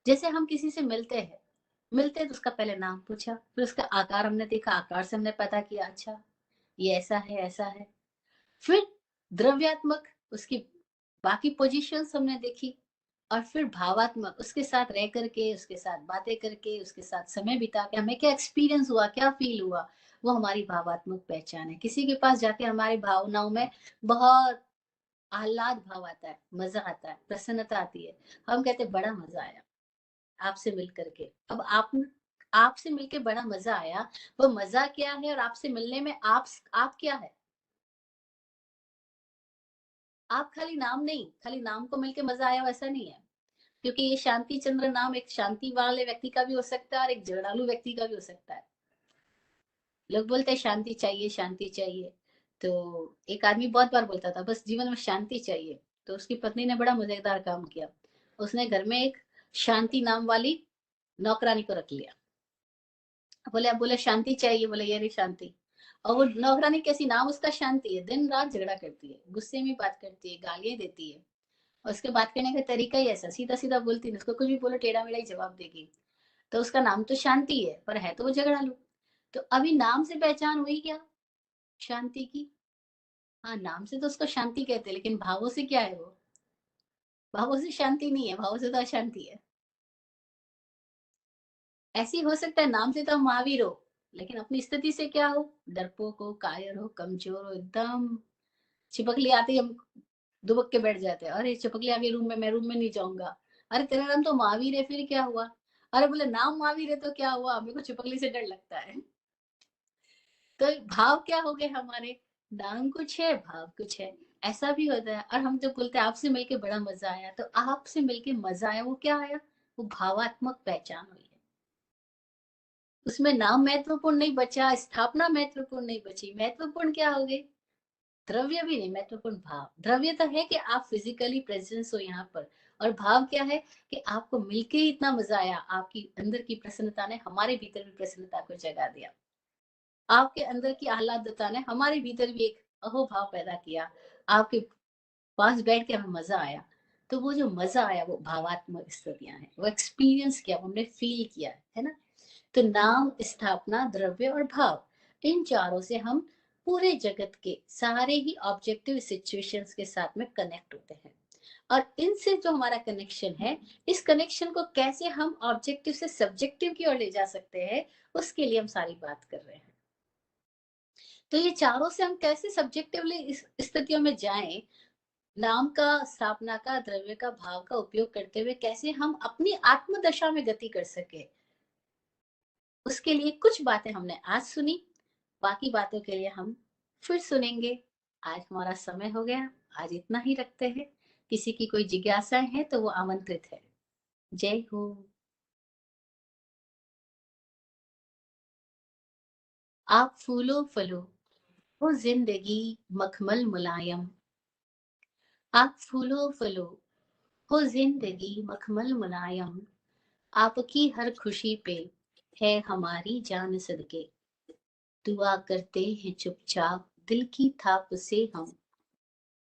जैसे हम किसी से मिलते हैं तो उसका पहले नाम पूछा, फिर उसका आकार हमने देखा, आकार से हमने पता किया अच्छा ये ऐसा है, ऐसा है। फिर द्रव्यात्मक, उसकी बाकी पोजीशंस हमने देखी। और फिर भावात्मक, उसके साथ रह करके, उसके साथ बातें करके, उसके साथ समय बिता के हमें क्या एक्सपीरियंस हुआ, क्या फील हुआ, वो हमारी भावात्मक पहचान है। किसी के पास जाके हमारी भावनाओं में बहुत आह्लाद भाव आता है, मजा आता है, प्रसन्नता आती है, हम कहते हैं बड़ा मजा आया आपसे मिल करके। अब आपसे मिलके बड़ा मजा आया, वो मजा क्या है और आपसे मिलने में आप क्या है। आप खाली नाम नहीं, खाली नाम को मिलके मजा आया वैसा नहीं है। क्योंकि ये शांति चंद्र नाम एक शांति वाले व्यक्ति का भी हो सकता है और एक झगड़ालू व्यक्ति का भी हो सकता है। लोग बोलते हैं शांति चाहिए, शांति चाहिए। तो एक आदमी बहुत बार बोलता था बस जीवन में शांति चाहिए। तो उसकी पत्नी ने बड़ा मजेदार काम किया। उसने घर में एक शांति नाम वाली नौकरानी को रख लिया। बोले, अब बोले शांति चाहिए, बोले ये रही शांति। और वो नौकरानी कैसी, नाम उसका शांति है, दिन रात झगड़ा करती है, गुस्से में बात करती है, गालियां देती है। और उसके बात करने का तरीका ही ऐसा, सीधा सीधा बोलती है, उसको कुछ भी बोलो टेढ़ा मेढ़ा ही जवाब देगी। तो उसका नाम तो शांति है, पर है तो वो झगड़ालू। तो अभी नाम से पहचान हुई क्या शांति की? हाँ, नाम से तो उसको शांति कहते हैं, लेकिन भावों से क्या है वो? भावों से शांति नहीं है, भावों से तो अशांति है। ऐसी हो सकता है नाम से तो हम महावीर हो, लेकिन अपनी स्थिति से क्या हो? डरपोक हो, कायर हो, कमजोर हो, एकदम चिपकली आती है, हम दुबक के बैठ जाते हैं। अरे चिपकली आ गई रूम में, मैं रूम में नहीं जाऊंगा। अरे तेरा नाम तो महावीर है, फिर क्या हुआ? अरे बोले नाम महावीर है तो क्या हुआ, मेरे को चिपकली से डर लगता है। तो भाव क्या हो गए हमारे? नाम कुछ है, भाव कुछ है। ऐसा भी होता है। और हम जब बोलते हैं आपसे मिलके बड़ा मजा आया, तो आपसे मिलके मजा आया, वो क्या आया? वो भावात्मक पहचान हुई है। उसमें नाम महत्वपूर्ण नहीं बचा, स्थापना महत्वपूर्ण नहीं बची। महत्वपूर्ण क्या हो गई? द्रव्य भी नहीं, महत्वपूर्ण भाव। द्रव्य तो है कि आप फिजिकली प्रेजेंस हो यहाँ पर, और भाव क्या है कि आपको मिलके ही इतना मजा आया। आपकी अंदर की प्रसन्नता ने हमारे भीतर भी प्रसन्नता को जगा दिया। आपके अंदर की आह्लादता ने हमारे भीतर भी एक अहोभाव पैदा किया। आपके पास बैठ के हमें मजा आया। तो वो जो मजा आया वो भावात्मक स्थितियां हैं, वो एक्सपीरियंस किया, वो हमने फील किया है ना। तो नाम, स्थापना, द्रव्य और भाव, इन चारों से हम पूरे जगत के सारे ही ऑब्जेक्टिव सिचुएशंस के साथ में कनेक्ट होते हैं। और इनसे जो हमारा कनेक्शन है, इस कनेक्शन को कैसे हम ऑब्जेक्टिव से सब्जेक्टिव की ओर ले जा सकते हैं, उसके लिए हम सारी बात कर रहे हैं। तो ये चारों से हम कैसे सब्जेक्टिवली इस स्थितियों में जाएं, नाम का, स्थापना का, द्रव्य का, भाव का उपयोग करते हुए कैसे हम अपनी आत्म दशा में गति कर सके, उसके लिए कुछ बातें हमने आज सुनी। बाकी बातों के लिए हम फिर सुनेंगे। आज हमारा समय हो गया, आज इतना ही रखते हैं। किसी की कोई जिज्ञासाएं हैं तो वो आमंत्रित है। जय हो। आप फूलो फलो, हो जिंदगी मखमल मुलायम। आप फूलो फलो, हो जिंदगी मखमल मुलायम। आपकी हर खुशी पे है हमारी जान सदके। दुआ करते हैं चुपचाप दिल की थाप से हम।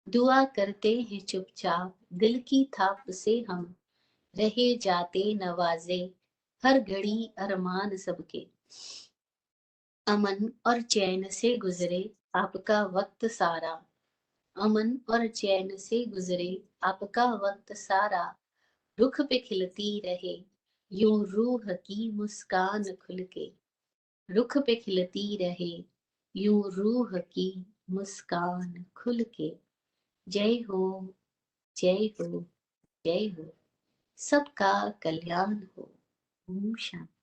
दुआ करते हैं चुपचाप दिल की थाप से हम। रहे जाते नवाजे हर घड़ी अरमान सबके। अमन और चैन से गुजरे आपका वक्त सारा। अमन और चैन से गुजरे आपका वक्त सारा। रुख पे खिलती रहे यूं रूह की मुस्कान खुल के। रुख पे खिलती रहे यूं रूह की मुस्कान खुल के। जय हो, जय हो, जय हो। सबका कल्याण हो। ओम शांति।